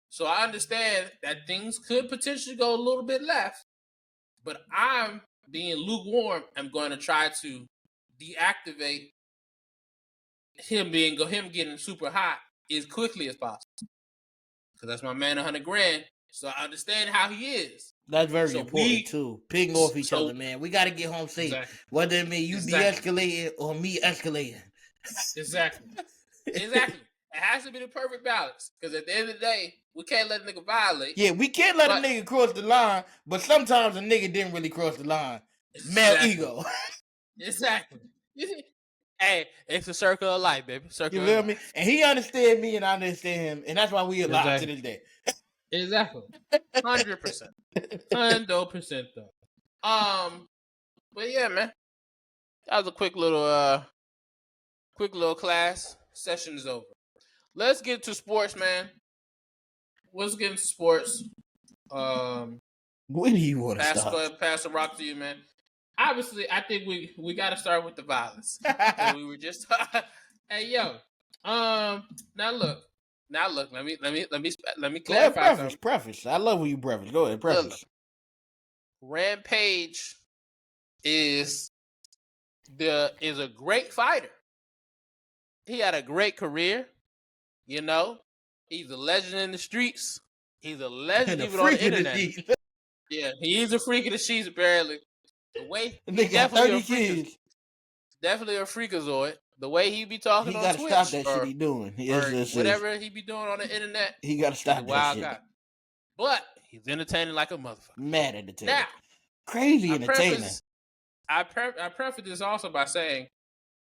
So I understand that things could potentially go a little bit left. But I'm being lukewarm. I'm going to try to deactivate him getting super hot as quickly as possible. Because that's my man $100,000. So I understand how he is. That's very important too. Ping off each other, man. We got to get home safe. Exactly. Whether it mean you de-escalating or me escalating. Exactly. It has to be the perfect balance. Because at the end of the day, we can't let a nigga violate. Yeah, we can't let a nigga cross the line, but sometimes a nigga didn't really cross the line. Male ego. Exactly. Hey, it's a circle of life, baby. You feel me? And he understood me and I understand him. And that's why we alive to this day. Exactly. 100%. 100% though. But yeah, man. That was a quick little class. Session is over. Let's get to sports, man. Let's get into sports. Where do you want to start? Pass the rock to you, man. Obviously, I think we got to start with the violence. We were just hey, yo. Now look. Let me clarify something. Preface. I love when you preface. Go ahead, preface. Look. Rampage is a great fighter. He had a great career. You know, he's a legend in the streets. He's a legend even on the internet. Yeah, he's a freak of the sheets, apparently. The way definitely a freakazoid. The way he be talking on Twitch, he gotta stop that shit he doing. Whatever he be doing on the internet, he gotta stop that shit. Guy. But he's entertaining like a motherfucker. Mad entertaining. Now, crazy entertaining. I preface this also by saying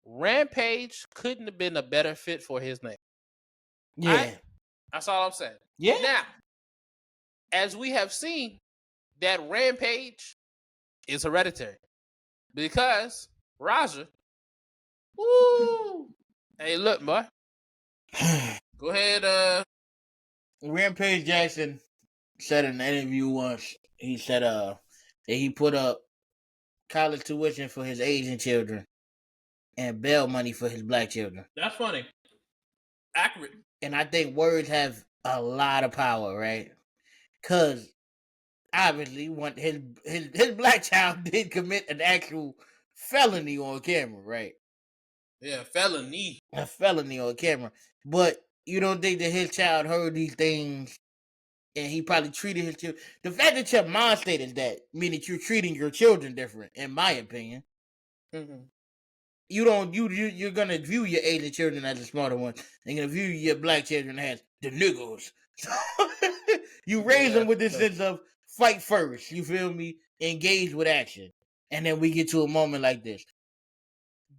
Rampage couldn't have been a better fit for his name. Yeah, right? That's all I'm saying. Yeah. Now, as we have seen, that Rampage is hereditary because Raja. Woo! Hey, look, boy. Go ahead. Rampage Jackson said in an interview once. He said that he put up college tuition for his Asian children and bail money for his black children. That's funny. Accurate. And I think words have a lot of power, right? Because obviously, his black child did commit an actual felony on camera, right? Yeah, felony. A felony on camera. But you don't think that his child heard these things and he probably treated his children. The fact that your mind state is that, meaning you're treating your children different, in my opinion. Mm-hmm. You're gonna view your Asian children as the smarter ones. You're gonna view your black children as the niggles. You raise them with this sense of fight first. You feel me? Engage with action, and then we get to a moment like this.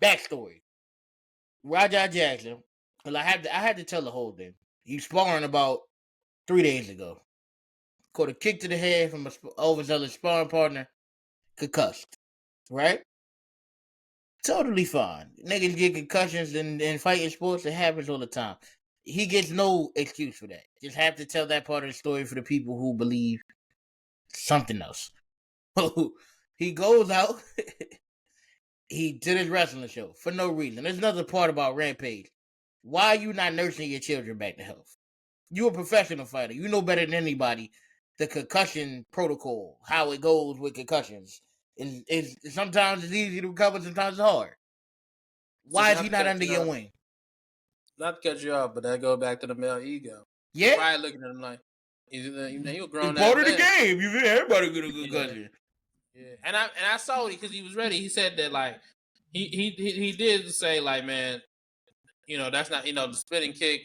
Backstory: Raja Jackson. Well, I had to tell the whole thing. He sparring about 3 days ago. Caught a kick to the head from an overzealous sparring partner. Concussed. Right? Totally fine. Niggas get concussions in fighting sports. It happens all the time. He gets no excuse for that. Just have to tell that part of the story for the people who believe something else. He goes out. He did his wrestling show for no reason. There's another part about Rampage. Why are you not nursing your children back to health? You're a professional fighter. You know better than anybody the concussion protocol, how it goes with concussions. Is sometimes it's easy to recover, sometimes it's hard. Why is he not under your wing? Not to cut you off, but that goes back to the male ego. Yeah. You're probably looking at him like, he was grown. It's part of the game. You feel everybody get a concussion. Yeah. And I saw it because he was ready. He said that like he did say like, man, you know, that's not, you know, the spinning kick.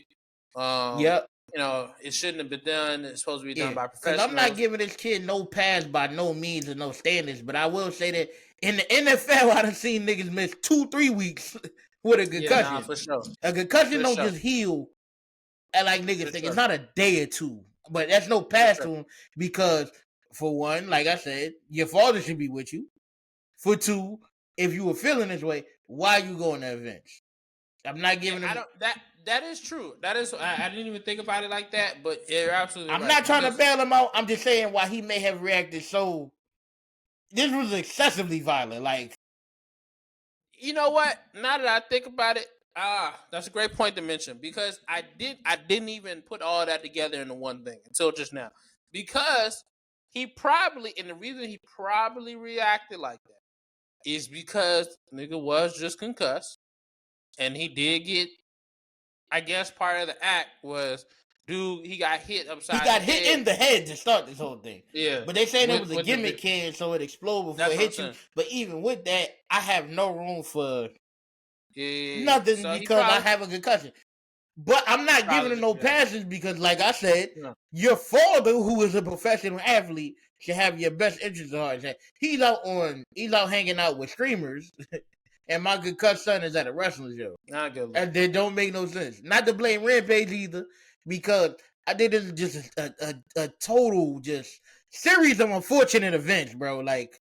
Yep. it shouldn't have been done. It's supposed to be done by Because professionals. I'm not giving this kid no pass by no means or no standards, but I will say that in the NFL, I done seen niggas miss 2-3 weeks with a concussion. Yeah, nah, for sure. A concussion For don't sure. just heal like niggas For think. sure. It's not a day or two, but that's no pass sure. to him because, for one, like I said, your father should be with you. For two, if you were feeling this way, why you going to events? I'm not giving him. That is true. That is. I didn't even think about it like that, but you're absolutely right. I'm not trying to bail him out. I'm just saying why he may have reacted so. This was excessively violent. Like, you know what? Now that I think about it, that's a great point to mention because I didn't even put all that together into one thing until just now. Because he probably, and the reason he probably reacted like that is because nigga was just concussed, and he did get. I guess part of the act was, dude, he got hit upside. He got hit in the head to start this whole thing. Yeah, but they saying it was a gimmick can, so it exploded before it hit you. But even with that, I have no room for nothing so because I have a concussion. But I'm not giving him no passes because, like I said, your father, who is a professional athlete, should have your best interest at heart. He's out hanging out with streamers, and my concussed son is at a wrestling show. Not good. And they don't make no sense. Not to blame Rampage either, because I think this is just a total just series of unfortunate events, bro. Like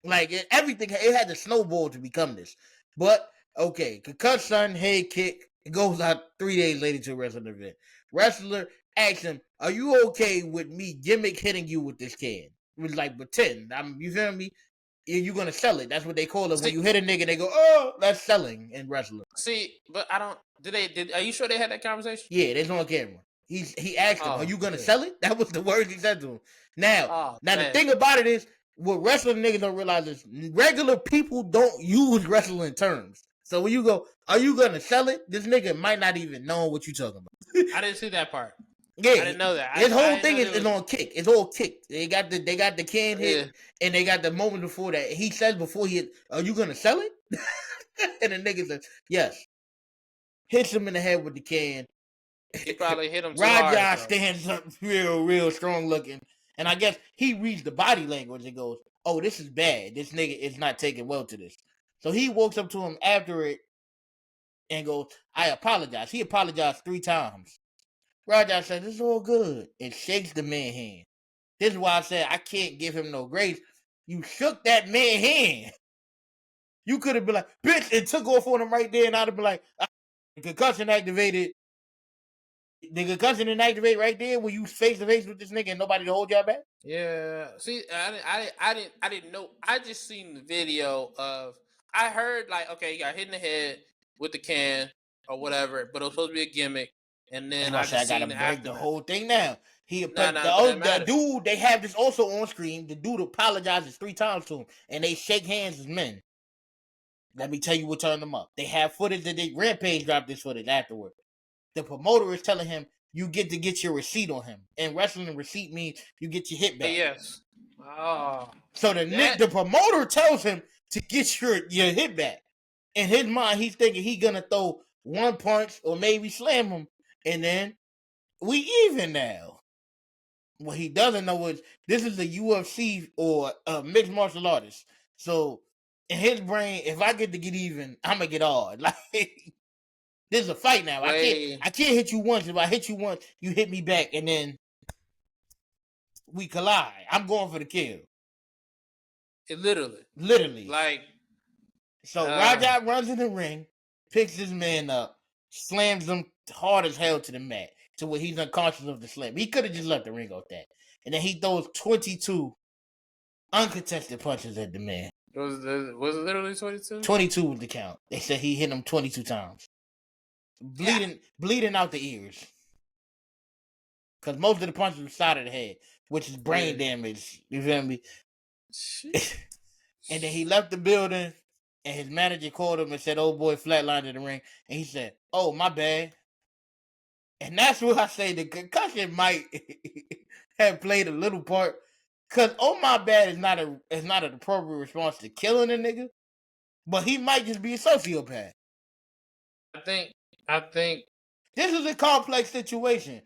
everything, it had to snowball to become this. But okay, concussion, head kick. It goes out 3 days later to a wrestling event. Wrestler asks him, "Are you okay with me gimmick hitting you with this can?" It was like pretend. You feel me? You're gonna sell it. That's what they call it. When you hit a nigga, they go, "Oh, that's selling in wrestling." See, but I don't. Are you sure they had that conversation? Yeah, there's on camera. He asked him, "Are you gonna sell it?" That was the words he said to him. Now the thing about it is, what wrestling niggas don't realize is regular people don't use wrestling terms. So when you go, "Are you gonna sell it?" This nigga might not even know what you talking about. I didn't see that part. Yeah, I didn't know that. His whole thing is on kick. It's all kicked. They got the can hit, and they got the moment before that. He says before he hit, "Are you gonna sell it?" And the nigga says, "Yes." Hits him in the head with the can. He probably hit him too Raja hard. stands up real strong looking. And I guess he reads the body language and goes, "Oh, this is bad. This nigga is not taking well to this." So he walks up to him after it and goes, "I apologize." He apologized 3 times. Raja says, "It's all good," and shakes the man's hand. This is why I said I can't give him no grace. You shook that man's hand. You could have been like, "Bitch," and took off on him right there, and I'd have been like, concussion activated. The concussion didn't activate right there when you face to face with this nigga and nobody to hold y'all back. Yeah, see, I didn't know. I just seen the video of. I heard like, okay, he got hit in the head with the can or whatever, but it was supposed to be a gimmick. And then I gotta break the whole thing down. The dude, they have this also on screen. The dude apologizes 3 times to him, and they shake hands as men. Let me tell you what turned them up. They have footage that Rampage dropped this footage afterward. The promoter is telling him you get to get your receipt on him. And wrestling receipt means you get your hit back. Yes. Oh. So the promoter tells him to get your hit back. In his mind, he's thinking he's gonna throw 1 punch or maybe slam him, and then we even now. What he doesn't know is this is a UFC or a mixed martial artist. So in his brain, if I get to get even, I'm gonna get hard. Like, this is a fight now. I can't hit you once. If I hit you once, you hit me back, and then we collide. I'm going for the kill. It literally. Like, so Raja runs in the ring, picks his man up, slams him hard as hell to the mat, to where he's unconscious of the slam. He could have just left the ring off that. And then he throws 22 uncontested punches at the man. Was it literally 22? 22 was the count. They said he hit him 22 times. Bleeding out the ears. Because most of the punches were side of the head, which is brain damage. You feel me? And then he left the building, and his manager called him and said, "Oh boy, flatlined in the ring." And he said, "Oh, my bad." And that's what I say the concussion might have played a little part. Because "oh, my bad" is not an appropriate response to killing a nigga. But he might just be a sociopath. I think This is a complex situation.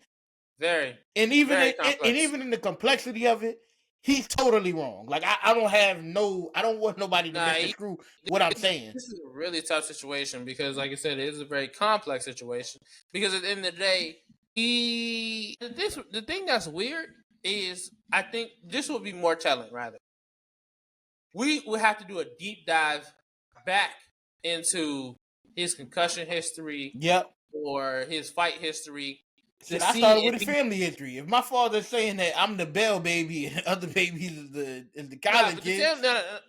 Very. And even very in, complex. and even in the complexity of it, he's totally wrong. Like I don't want nobody to misconstrue what I'm saying. This is a really tough situation because, like I said, it is a very complex situation. Because at the end of the day, the thing that's weird is I think this will be more telling. Rather, we would have to do a deep dive back into his concussion history, Yep, or his fight history. Shit, I started with his family history. If my father's saying that I'm the Bell baby and other babies is the college kid,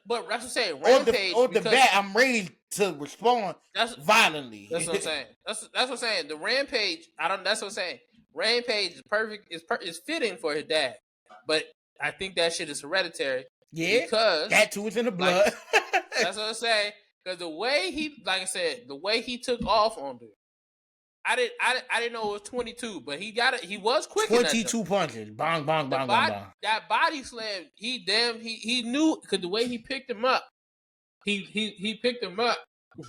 but that's what I'm saying. Rampage, or the bat, I'm raised to respond violently. That's what I'm saying. That's what I'm saying. The Rampage, That's what I'm saying. Rampage is perfect. Is fitting for his dad, but I think that shit is hereditary. Yeah, because that too is in the blood. That's what I'm saying. Because the way he took off on dude. I didn't know it was 22, but he got it. He was quick. 22 punches, bang, bang, bang, bang. That body slam, he knew, because the way he picked him up, he picked him up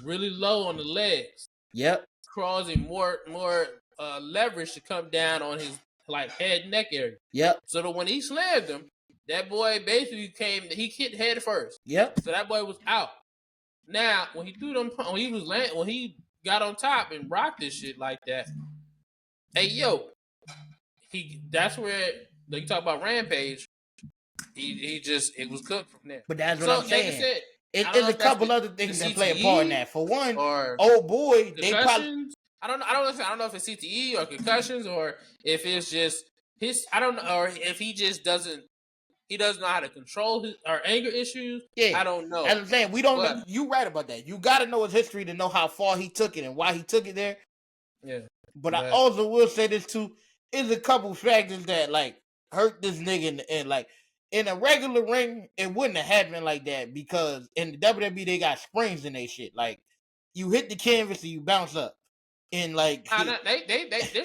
really low on the legs. Yep, causing more leverage to come down on his head neck area. Yep. So that when he slammed him, that boy basically he hit head first. Yep. So that boy was out. Now when he when he got on top and rocked this shit like that, hey yo, that's where they talk about Rampage. It was cooked from there. But that's what I'm saying. Like there's a couple other things that play a part in that. For one, old boy, they probably. I don't know if it's CTE or concussions or if it's just his. I don't know, or if he just doesn't. He doesn't know how to control his anger issues. Yeah, I don't know. As I'm saying, we don't know. You right about that. You got to know his history to know how far he took it and why he took it there. Yeah. But I also will say this too: is a couple factors that hurt this nigga and in a regular ring, it wouldn't have happened like that because in the WWE they got springs in their shit. Like you hit the canvas and you bounce up. And they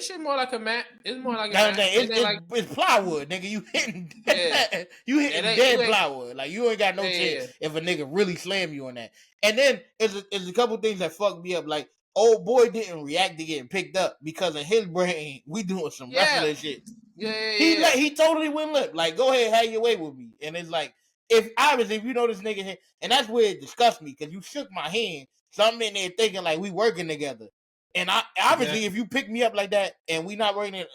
shit more like a mat. It's more like a mat. It's plywood, nigga. You hitting dead plywood. Like you ain't got no chance if a nigga really slam you on that. And then it's a couple things that fucked me up. Like old boy didn't react to getting picked up because in his brain we doing some wrestling shit. He totally went lip. Like go ahead, have your way with me. And it's like if you know this nigga, and that's where it disgusts me because you shook my hand. So I'm in there thinking like we working together. And obviously, if you pick me up like that and we not working, I'm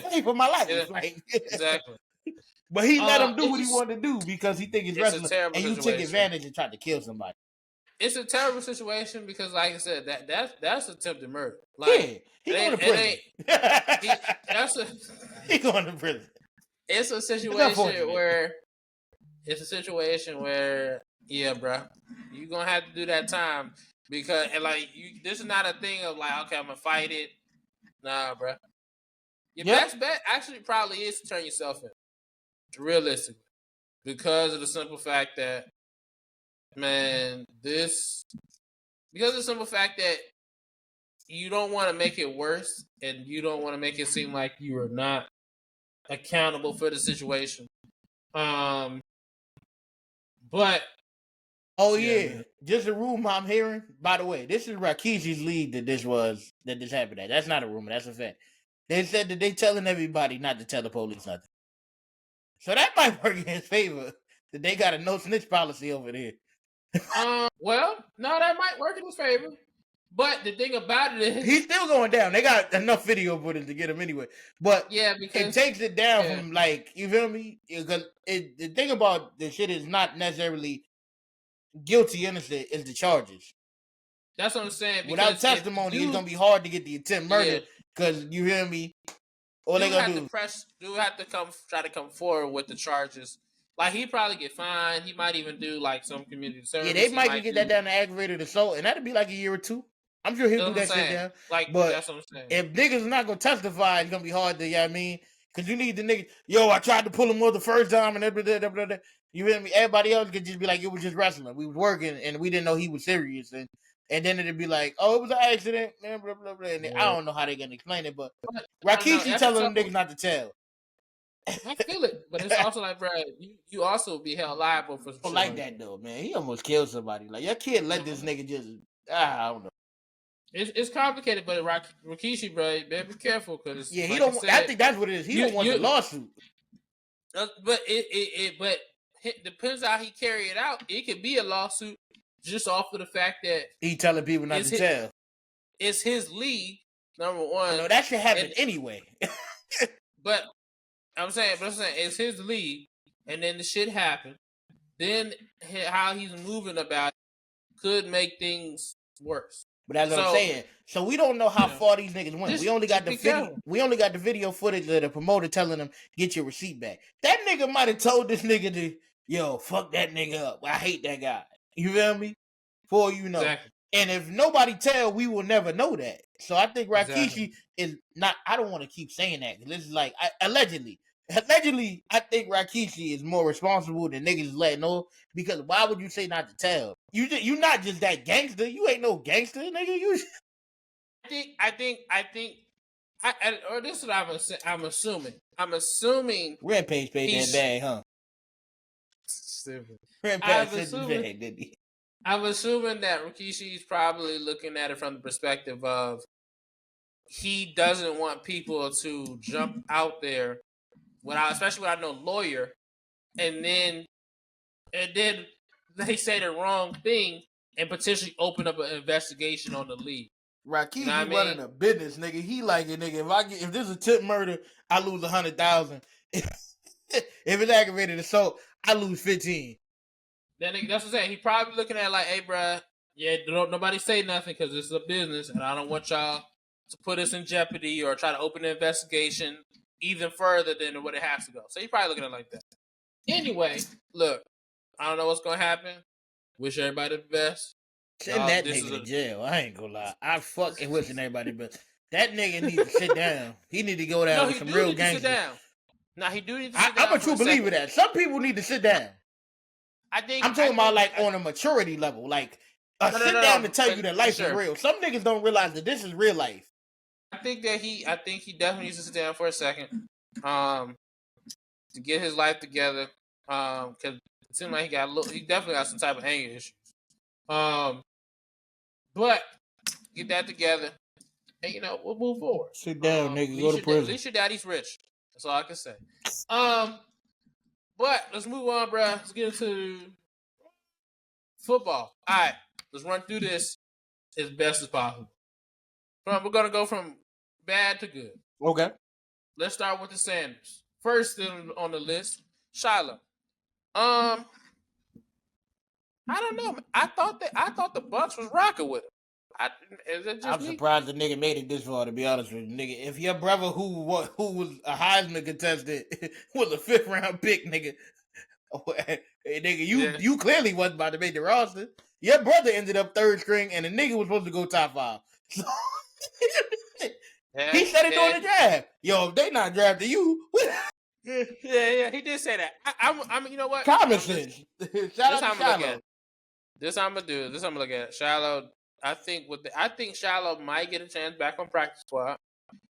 paying for my life. Exactly. But he let him do what he wanted to do because he think it's wrestling, and you took advantage and tried to kill somebody. It's a terrible situation because, like I said, that's attempted murder. He going to prison. He going to prison. It's a situation where, yeah, bro, you gonna have to do that time. Because this is not a thing of okay, I'm gonna fight it. Nah, bro. Your best bet actually probably is to turn yourself in, realistically, because of the simple fact that, you don't want to make it worse, and you don't want to make it seem like you are not accountable for the situation. But. Oh yeah, just a rumor I'm hearing. By the way, this is Rakishi's lead that this happened at. That's not a rumor. That's a fact. They said that they telling everybody not to tell the police nothing. So that might work in his favor. That they got a no snitch policy over there. Well, no, that might work in his favor. But the thing about it is, he's still going down. They got enough video footage to get him anyway. But because it takes it down from you feel me? Because the thing about the shit is not necessarily guilty, innocent is the charges. That's what I'm saying. Without testimony, it's gonna be hard to get the attempt murder. Because you hear me, all they gonna do have to try to come forward with the charges. He probably get fined. He might even do some community service. Yeah, they might get that down to aggravated assault, and that'd be a year or two. I'm sure he'll do that shit down. But that's what I'm saying. If niggas are not gonna testify, it's gonna be hard to. You know what I mean? Because you need the nigga. Yo, I tried to pull him up the first time, and everything. You hear me? Everybody else could just be like, it was just wrestling. We was working, and we didn't know he was serious. And then it'd be like, oh, it was an accident. Blah, blah, blah. And I don't know how they're going to explain it, but Rikishi telling them niggas not to tell. I feel it. But it's also bro, you also be held liable for some shit. Like that, though, man. He almost killed somebody. Your kid let this nigga just, I don't know. It's complicated, but Rikishi, bro, you better be careful because he don't. I think that's what it is. He don't want the lawsuit. But it depends how he carry it out. It could be a lawsuit just off of the fact that he telling people not to tell. It's his league, number one. No, that should happen anyway. but I'm saying it's his league, and then the shit happened. Then how he's moving about it could make things worse. But that's what I'm saying. So we don't know how far these niggas went. We only got the video. We only got the video footage of the promoter telling him, "Get your receipt back." That nigga might have told this nigga to, "Yo, fuck that nigga up. I hate that guy." You feel me? For you know. Exactly. And if nobody tell, we will never know that. So I think Rikishi is not. I don't want to keep saying that because this is like allegedly. Allegedly, I think Rikishi is more responsible than niggas letting know. Because why would you say not to tell? You not just that gangster. You ain't no gangster, nigga. You. I think. Or this is what I'm assuming. I'm assuming Rampage paid that bag, huh? Stupid. Rampage paid that bag, didn't he? I'm assuming that Rikishi is probably looking at it from the perspective of he doesn't want people to jump out there especially without no lawyer, and then they say the wrong thing and potentially open up an investigation on the league. Rikishi running a business, nigga. He like it, nigga. If this is attempted murder, I lose 100,000. If it's aggravated assault, I lose 15. Then that's what I'm saying. He probably looking at it like, hey, bro, don't nobody say nothing because this is a business, and I don't want y'all to put us in jeopardy or try to open an investigation even further than what it has to go. So he probably looking at it like that. Anyway, look, I don't know what's gonna happen. Wish everybody the best. Send that nigga to jail. I ain't gonna lie. I fucking wishing everybody the best. That nigga needs to sit down. He need to go down with some real gangsters. Now he do need to sit down. I'm a true believer of that. Some people need to sit down. I'm talking about like on a maturity level, like sit down to tell you that life is real. Some niggas don't realize that this is real life. I think he definitely needs to sit down for a second, to get his life together. Because it seemed like he definitely got some type of anger issues. But get that together, and we'll move forward. Sit down, nigga. Go to prison. At least your daddy's rich. That's all I can say. But let's move on, bro. Let's get into football. All right, let's run through this as best as possible. We're gonna go from bad to good. Okay. Let's start with the Sanders. First on the list, Shiloh. I don't know. I thought the Bucs was rocking with him. I'm surprised the nigga made it this far, to be honest with you, nigga. If your brother who was a Heisman contestant was a 5th round pick, nigga, you clearly wasn't about to make the roster. Your brother ended up 3rd string, and the nigga was supposed to go top 5. So he said it during the draft. Yo, if they not drafting you, yeah, he did say that. I'm you know what? Common sense. Shout out to Shiloh. This I'm gonna do. This I'm gonna look at. Shiloh. I think Shiloh might get a chance back on practice squad.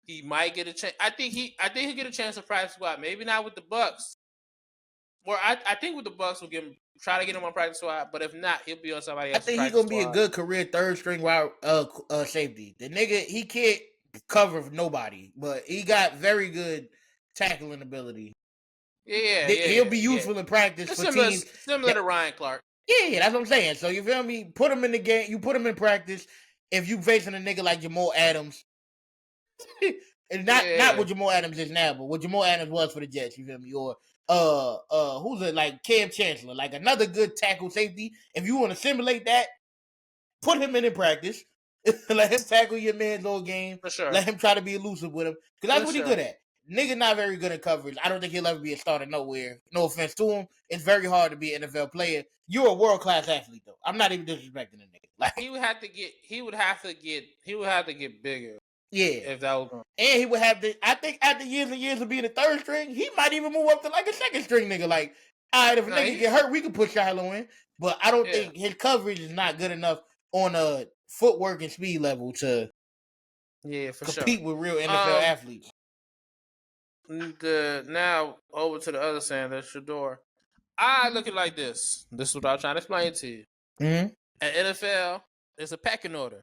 He might get a chance. I think he'll get a chance on practice squad. Maybe not with the Bucs. Or I think with the Bucs we'll try to get him on practice squad. But if not, he'll be on somebody else's. I think he's gonna be a good career 3rd string wide safety. The nigga, he can't cover nobody, but he got very good tackling ability. Yeah, he'll be useful in practice for teams similar to Ryan Clark. Yeah, that's what I'm saying. So you feel me? Put him in the game. You put him in practice. If you facing a nigga like Jamal Adams, and not what Jamal Adams is now, but what Jamal Adams was for the Jets. You feel me? Or who's it like Cam Chancellor, like another good tackle safety. If you want to simulate that, put him in practice. Let him tackle your man's all game. For sure. Let him try to be elusive with him, because that's what he's good at. Nigga not very good at coverage. I don't think he'll ever be a starter nowhere. No offense to him. It's very hard to be an NFL player. You're a world-class athlete, though. I'm not even disrespecting the nigga. Like, he would have to get bigger. Yeah. If that was going. And he would have to, I think after years and years of being a 3rd string, he might even move up to like a 2nd string nigga. Like, all right, if a nigga get hurt, we can put Shiloh in. But I don't think his coverage is not good enough on a footwork and speed level to compete with real NFL athletes. Now over to the other Sanders, Shador. I look at it like this. This is what I'm trying to explain to you. Mm-hmm. At NFL, it's a pecking order.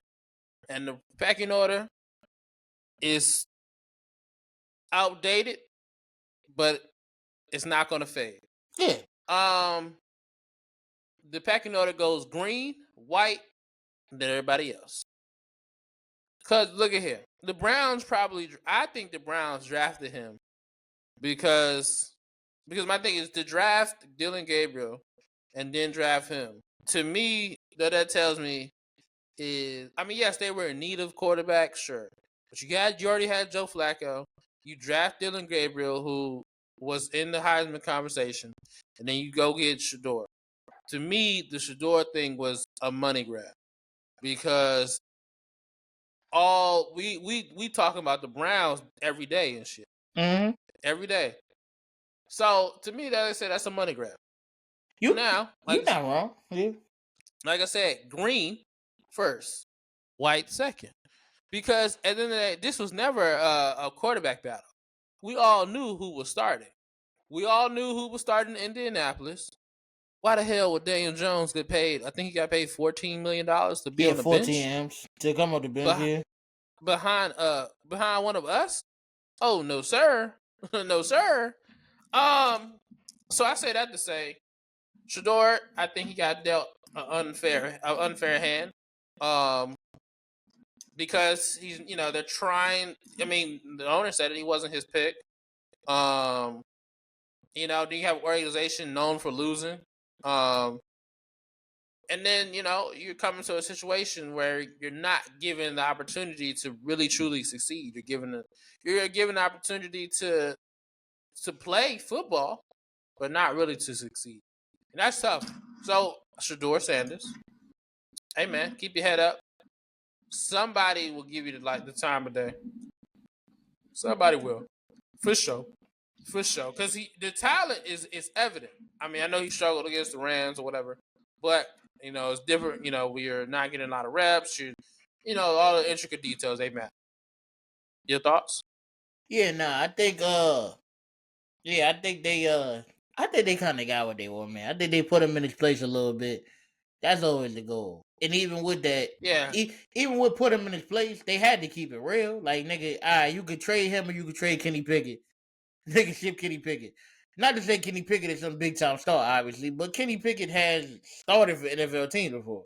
and the pecking order is outdated, but it's not going to fade. Yeah. The pecking order goes green, white, then everybody else. Because look at here. I think the Browns drafted him because my thing is to draft Dylan Gabriel and then draft him. To me, that tells me is, I mean, yes, they were in need of quarterback, sure. But you already had Joe Flacco. You draft Dylan Gabriel, who was in the Heisman conversation, and then you go get Shador. To me, the Shador thing was a money grab because we talking about the Browns every day and shit. Mm-hmm. Every day. So to me, that I said that's a money grab. You're not wrong. Yeah. Like I said, green first, white second. Because at the end of the day, this was never a quarterback battle. We all knew who was starting. We all knew who was starting in Indianapolis. Why the hell would Daniel Jones get paid? I think he got paid $14 million to be on the 14 bench. M's to come on the bench. Behind one of us? Oh no, sir. No, sir. So I say that to say, Shador, I think he got dealt an unfair hand. Because he's, they're trying. I mean, the owner said it, he wasn't his pick. Do you have an organization known for losing? And then, you're coming to a situation where you're not given the opportunity to really truly succeed. You're given the opportunity to play football, but not really to succeed. And that's tough. So, Shador Sanders, hey man, keep your head up. Somebody will give you the time of day. Somebody will, for sure. Because the talent is evident. I mean, I know he struggled against the Rams or whatever, but it's different. We are not getting a lot of reps. All the intricate details they matter. Your thoughts? Yeah, I think I think they kind of got what they want, man. I think they put him in his place a little bit. That's always the goal. And even with that, yeah, even with put him in his place, they had to keep it real. Like, nigga, you could trade him or you could trade Kenny Pickett. Nigga, ship Kenny Pickett. Not to say Kenny Pickett is some big time star, obviously, but Kenny Pickett has started for NFL teams before.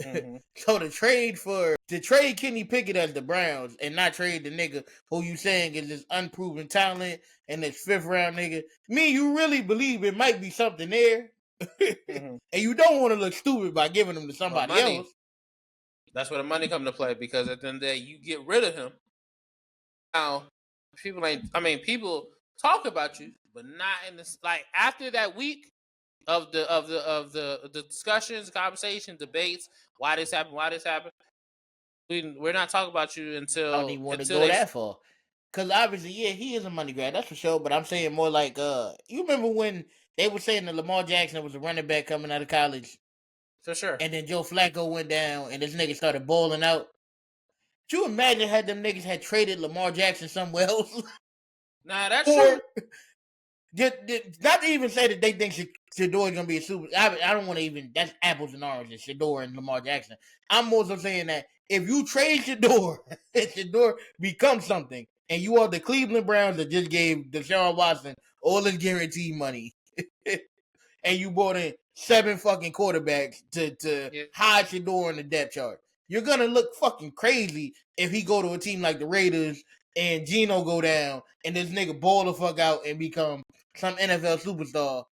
Mm-hmm. So to trade Kenny Pickett as the Browns and not trade the nigga who you saying is this unproven talent and this 5th round nigga, you really believe it might be something there. Mm-hmm. And you don't want to look stupid by giving them to somebody else. That's where the money comes to play, because at the end of the day, you get rid of him. Now, people talk about you, but not in this. Like, after that week of the discussions, conversations, debates, why this happened, we're not talking about you until. I don't even want to go that far. Because obviously, yeah, he is a money grab, that's for sure. But I'm saying more like, you remember when they were saying that Lamar Jackson was a running back coming out of college? For sure. And then Joe Flacco went down and this nigga started balling out. Could you imagine had them niggas had traded Lamar Jackson somewhere else? Nah, that's true. Not to even say that they think Shador is going to be a super. I don't want to even. That's apples and oranges, Shador and Lamar Jackson. I'm also saying that if you trade Shador, Shador becomes something, and you are the Cleveland Browns that just gave Deshaun Watson all his guaranteed money, and you brought in 7 fucking quarterbacks to hide Shador in the depth chart, you're going to look fucking crazy if he go to a team like the Raiders and Geno go down and this nigga ball the fuck out and become some NFL superstar.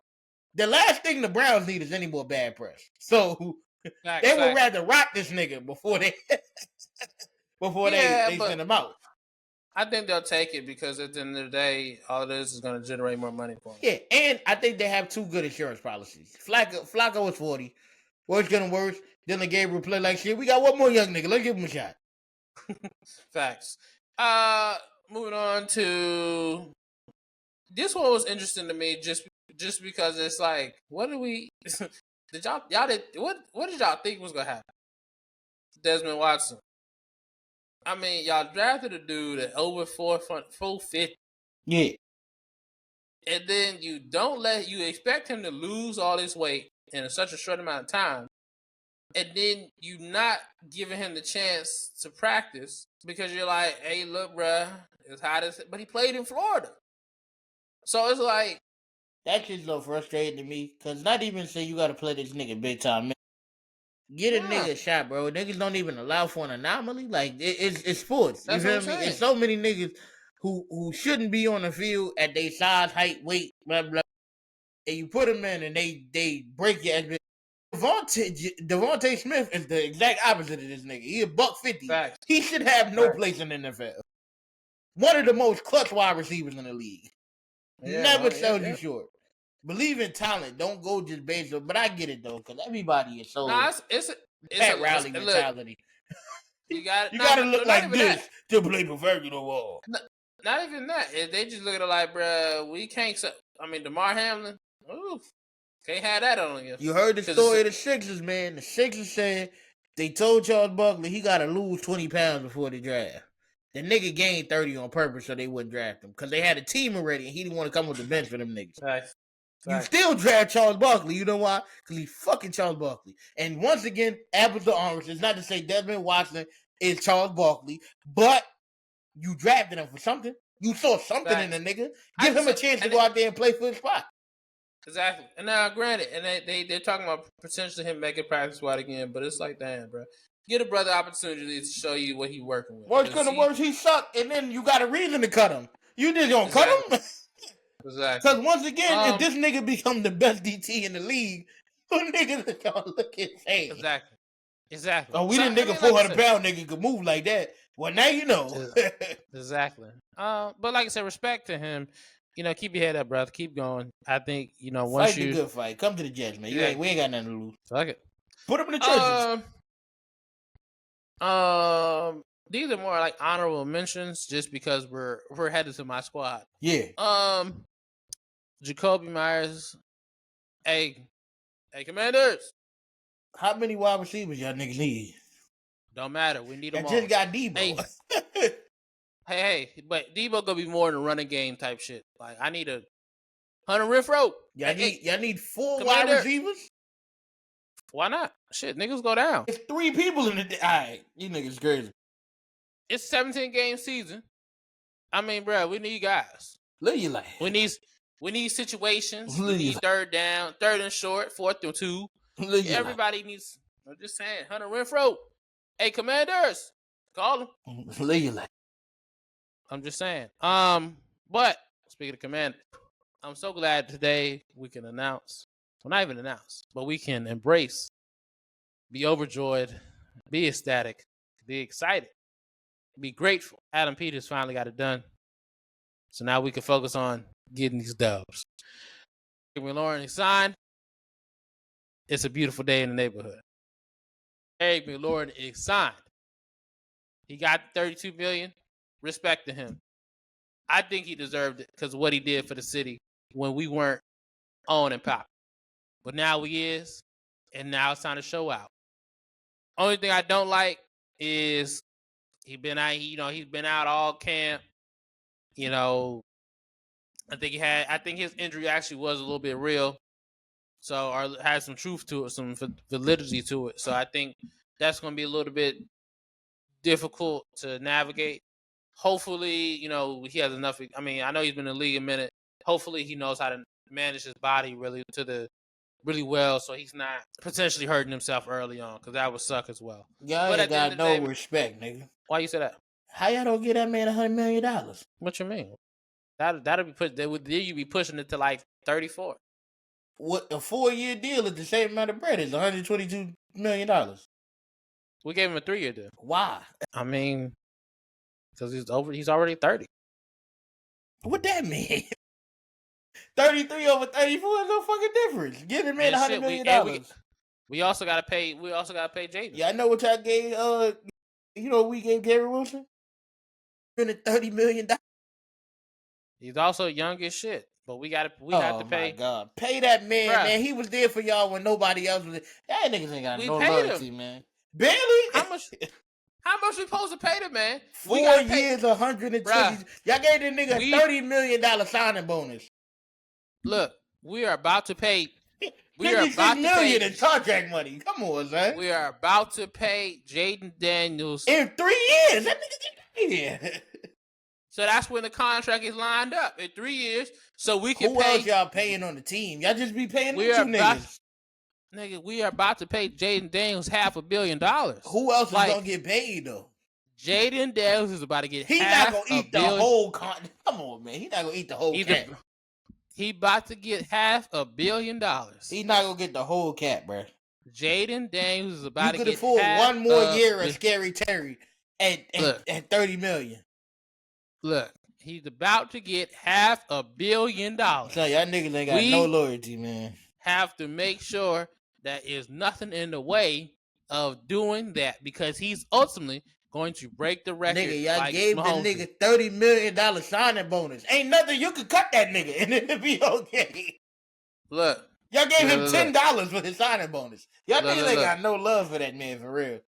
The last thing the Browns need is any more bad press. So they would rather rock this nigga before they send him out. I think they'll take it because at the end of the day, all of this is going to generate more money for them. Yeah, and I think they have 2 good insurance policies. Flacco is 40. Worst gonna worse. Dylan Gabriel play like shit. We got one more young nigga. Let's give him a shot. Facts. Moving on to this one was interesting to me just because it's like, what did we what did y'all think was gonna happen? Desmond Watson. I mean, y'all drafted a dude at over 450. Yeah. And then you expect him to lose all this weight in such a short amount of time. and then you not giving him the chance to practice because you're like, hey, look, bruh, it's hot as... But he played in Florida. So it's like... That shit's so frustrating to me, because not even say you got to play this nigga big time. Get a nigga a shot, bro. Niggas don't even allow for an anomaly. Like, it's sports. You feel me? It's so many niggas who shouldn't be on the field at their size, height, weight, blah, blah. And you put them in and they break your ass. Devontae Smith is the exact opposite of this nigga. He a $150. Facts. He should have no place in the NFL. One of the most clutch wide receivers in the league. Never sells you short. Believe in talent. Don't go just based on. But I get it though, because everybody is so. Nah, it's a rally mentality. You got to look like this to play professional ball. Not even that. They just look at it like, bruh, we can't. I mean, DeMar Hamlin. Oof. Can't have that on you. You heard the story of the Sixers, man. The Sixers said they told Charles Barkley he got to lose 20 pounds before the draft. The nigga gained 30 on purpose so they wouldn't draft him. Because they had a team already and he didn't want to come with the bench for them niggas. Right. You still draft Charles Barkley. You know why? Because he's fucking Charles Barkley. And once again, apples to oranges. It's not to say Desmond Watson is Charles Barkley, but you drafted him for something. You saw something in the nigga. Give him a chance to go out there and play for his spot. Exactly. And now, granted, and they're talking about potentially him making practice squad again, but it's like, damn, bro. Get a brother opportunity to show you what he's working with. Worst comes to worst, he sucked, and then you got a reason to cut him. You just gonna cut him? Exactly. Because once again, if this nigga become the best DT in the league, who niggas is gonna look insane? Exactly. Oh, we didn't think a 400-pound nigga could move like that. Well, now you know. Exactly. But like I said, respect to him. You know, keep your head up, brother. Keep going. I think, you know, once fight the good fight. Come to the judge, man. We ain't got nothing to lose. Fuck it. Put him in the churches. These are more like honorable mentions just because we're headed to my squad. Yeah. Jacoby Myers. Hey, Commanders. How many wide receivers y'all niggas need? Don't matter. We need them all. I just got Debo. Hey, but Debo gonna be more in a running game type shit. Like, I need a Hunter Renfrow. Y'all need 4 wide receivers? Why not? Shit, niggas go down. It's 3 people in the... All right, you niggas crazy. It's 17-game season. I mean, bro, we need guys. Live your life. We need situations. We need third down, third and short, 4th and 2. Everybody needs... I'm just saying, Hunter Renfrow. Hey, Commanders, call him. Live your life. I'm just saying. But speaking of Commanders, I'm so glad today we can announce. Well, not even announce, but we can embrace, be overjoyed, be ecstatic, be excited, be grateful. Adam Peters finally got it done. So now we can focus on getting these dubs. Eric McLaurin is signed. It's a beautiful day in the neighborhood. Eric McLaurin is signed. He got $32 million. Respect to him. I think he deserved it because of what he did for the city when we weren't on and pop. But now he is, and now it's time to show out. Only thing I don't like is he's been out all camp. You know, I think his injury actually was a little bit real. So, or had some truth to it, some validity to it. So I think that's going to be a little bit difficult to navigate. Hopefully, you know, he has enough. I mean, I know he's been in the league a minute. Hopefully he knows how to manage his body really well, so he's not potentially hurting himself early on, because that would suck as well. Y'all ain't got no respect, nigga. Why you say that? How y'all don't get that man $100 million? What you mean? That'll be put. You be pushing it to like 34. What, a 4-year deal is the same amount of bread? It's $122 million. We gave him a 3-year deal. Why? I mean, because he's already 30. What that mean? 33 over 34 is no fucking difference. Give him $100 million. We also gotta pay Jaden. Yeah, I know what y'all gave. You know what we gave Gary Wilson? $30 million. He's also young as shit, but we have to pay. Oh my God, pay that man, man. He was there for y'all when nobody else was there. That niggas ain't got no loyalty, man. Barely. How much we supposed to pay the man? 4 years, 120. Y'all gave this nigga a $30 million signing bonus. Look, we are about to pay We are $56 about to million pay. in contract money. Come on, son. We are about to pay Jaden Daniels in 3 years. That nigga get paid here. So that's when the contract is lined up in 3 years. So we can Who pay. else y'all paying on the team? Y'all just be paying We them are two about, niggas. nigga. We are about to pay Jaden Daniels $500 million. Who else is gonna get paid though? Jaden Daniels is about to get He's not gonna eat the whole contract. Come on, man. He's not gonna eat the whole cap. He about to get $500 million. He's not gonna get the whole cap, bro. Jaden Daniels is about to get. You could afford one more year of Scary Terry at $30 million. Look, he's about to get $500 million. So y'all niggas ain't got no loyalty, man. Have to make sure that is nothing in the way of doing that because he's ultimately going to break the record. Nigga, y'all gave the nigga $30 million signing bonus. Ain't nothing you could cut that nigga and it'll be okay. Look. Y'all gave him $10 for his signing bonus. Y'all niggas ain't got no love for that man for real.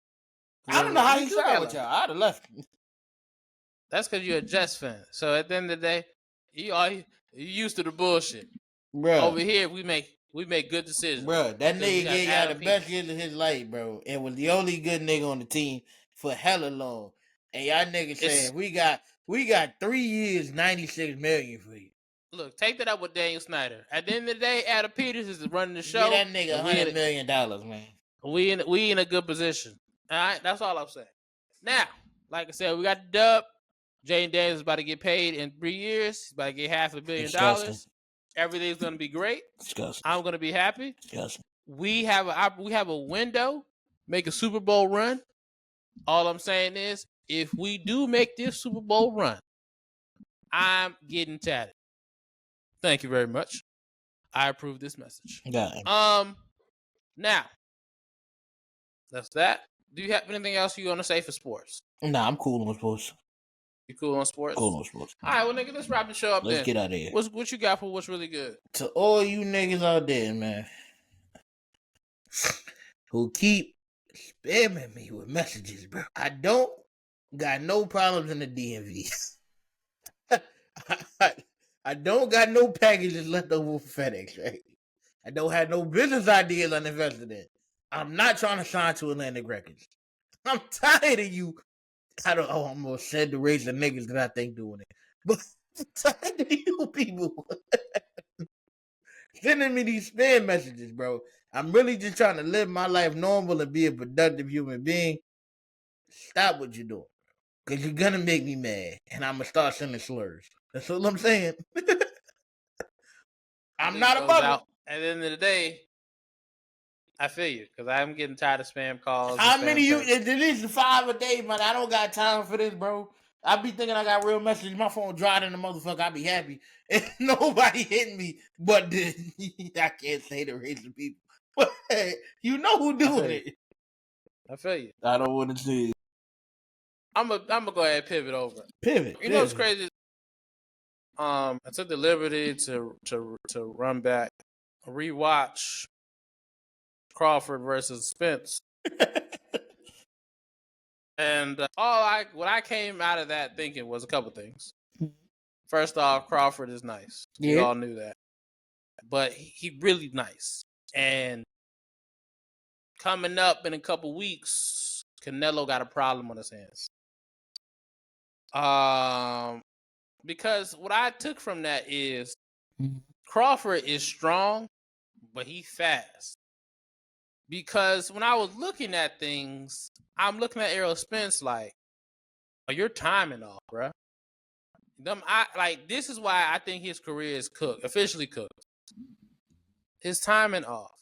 I don't know how he signed with y'all. I'd have left him. That's because you're a Jets fan. So at the end of the day, you used to the bullshit. Bro. Over here, we make good decisions. Bro, that nigga gave y'all the best years of his life, bro. And was the only good nigga on the team for hella long. And y'all niggas saying we got 3 years, $96 million for you. Look, take that up with Daniel Snyder. At the end of the day, Adam Peters is running the show. Get that nigga $100 million, man. We in a good position. All right, that's all I'm saying. Now, like I said, we got the dub. Jaden Daniels is about to get paid in 3 years. He's about to get $500 million. Everything's gonna be great. Disgusting. I'm gonna be happy. Disgusting. We have a window. Make a Super Bowl run. All I'm saying is, if we do make this Super Bowl run, I'm getting tatted. Thank you very much. I approve this message. Got it. Now, that's that. Do you have anything else you want to say for sports? Nah, I'm cool on sports. You cool on sports? Cool on sports. All right, well, nigga, let's wrap the show up. Let's get out of here. What you got for what's really good? To all you niggas out there, man, who keep spamming me with messages, bro. I don't got no problems in the DMV. I don't got no packages left over for FedEx, right? I don't have no business ideas I'm invested in. I'm not trying to sign to Atlantic Records. I'm tired of you. I almost said the race of niggas that I think doing it. But I'm tired of you people sending me these spam messages, bro. I'm really just trying to live my life normal and be a productive human being. Stop what you're doing. Because you're going to make me mad. And I'm going to start sending slurs. That's all I'm saying. I'm not above it. At the end of the day, I feel you. Because I'm getting tired of spam calls. How many you? At least 5 a day, man. I don't got time for this, bro. I be thinking I got real messages. My phone dry in the motherfucker. I be happy. If nobody hitting me, but I can't say the race of people. But you know who doing it. I feel you. I don't want to see it. I'm gonna go ahead and pivot over. Pivot. You know what's crazy? I took the liberty to run back, rewatch Crawford versus Spence, and what I came out of that thinking was a couple things. First off, Crawford is nice. Yeah. We all knew that, but he really nice. And coming up in a couple weeks, Canelo got a problem on his hands. Because what I took from that is Crawford is strong, but he fast. Because when I was looking at things, I'm looking at Errol Spence like, oh, you're timing off, bro. This is why I think his career is officially cooked. His timing off.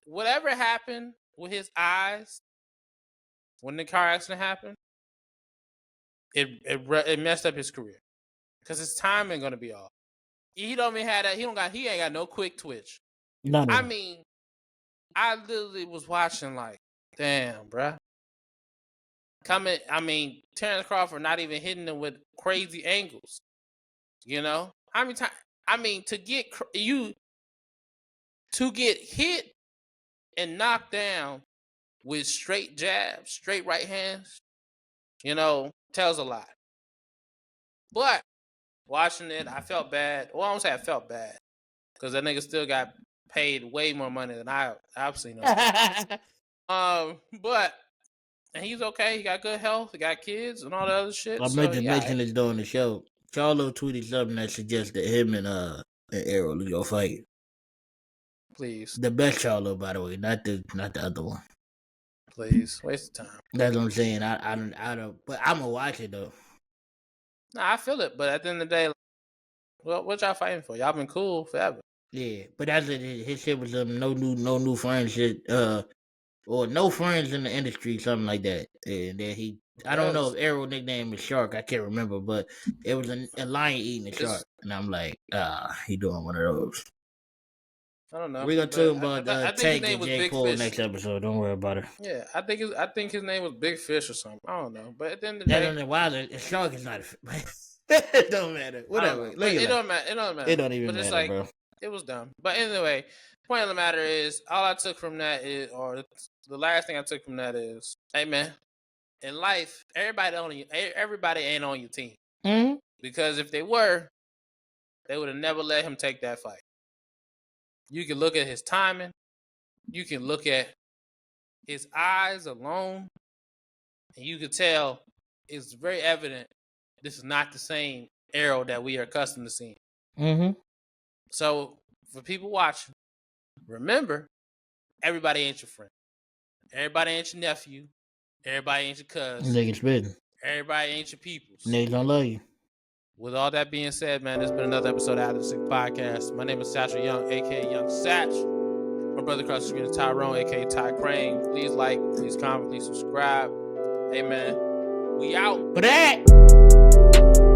Whatever happened with his eyes when the car accident happened, it messed up his career. Because his timing gonna be off. He don't even have that. He ain't got no quick twitch. No. I mean, I literally was watching like, damn, bruh. Terrence Crawford not even hitting him with crazy angles. You know, how many times? I mean, to get hit and knocked down with straight jabs, straight right hands, you know, tells a lot. But watching it, I felt bad. Well, I don't say I felt bad because that nigga still got paid way more money than I've seen him. But and he's okay. He got good health. He got kids and all the other shit. I meant to mention this during the show. Charlo tweeted something that suggests that him and Arrow will go fight. Please. The best Charlo, by the way, not the other one. Please, waste of time. That's what I'm saying. I don't. But I'm gonna watch it though. Nah, I feel it. But at the end of the day, well, what y'all fighting for? Y'all been cool forever. Yeah, but that's it. His shit was no new friends shit. Or no friends in the industry, something like that. And then I don't know if Arrow nickname is Shark. I can't remember, but it was a lion eating a shark, and I'm like, he doing one of those. I don't know. We're gonna talk about Tank and J. Cole next episode. Don't worry about it. Yeah, I think his name was Big Fish or something. I don't know, but at the end of the day, why a shark is not a it don't matter. Whatever. It don't matter. It don't matter. It don't even but matter, it's like, bro. It was dumb. But anyway, point of the matter is, all I took from that is, or the last thing I took from that is, hey man, in life, everybody ain't on your team. Mm-hmm. Because if they were, they would have never let him take that fight. You can look at his timing. You can look at his eyes alone. And you can tell it's very evident this is not the same Arrow that we are accustomed to seeing. Mm-hmm. So, for people watching, remember, everybody ain't your friend. Everybody ain't your nephew. Everybody ain't your cousin. Niggas spitting. Everybody ain't your peoples. Niggas don't love you. With all that being said, man, this has been another episode of Afterthe6th Podcast. My name is Satchel Young, a.k.a. Young Satch. My brother across the screen is Tyrone, a.k.a. Ty Crane. Please like, please comment, please subscribe. Hey, man, we out. For that.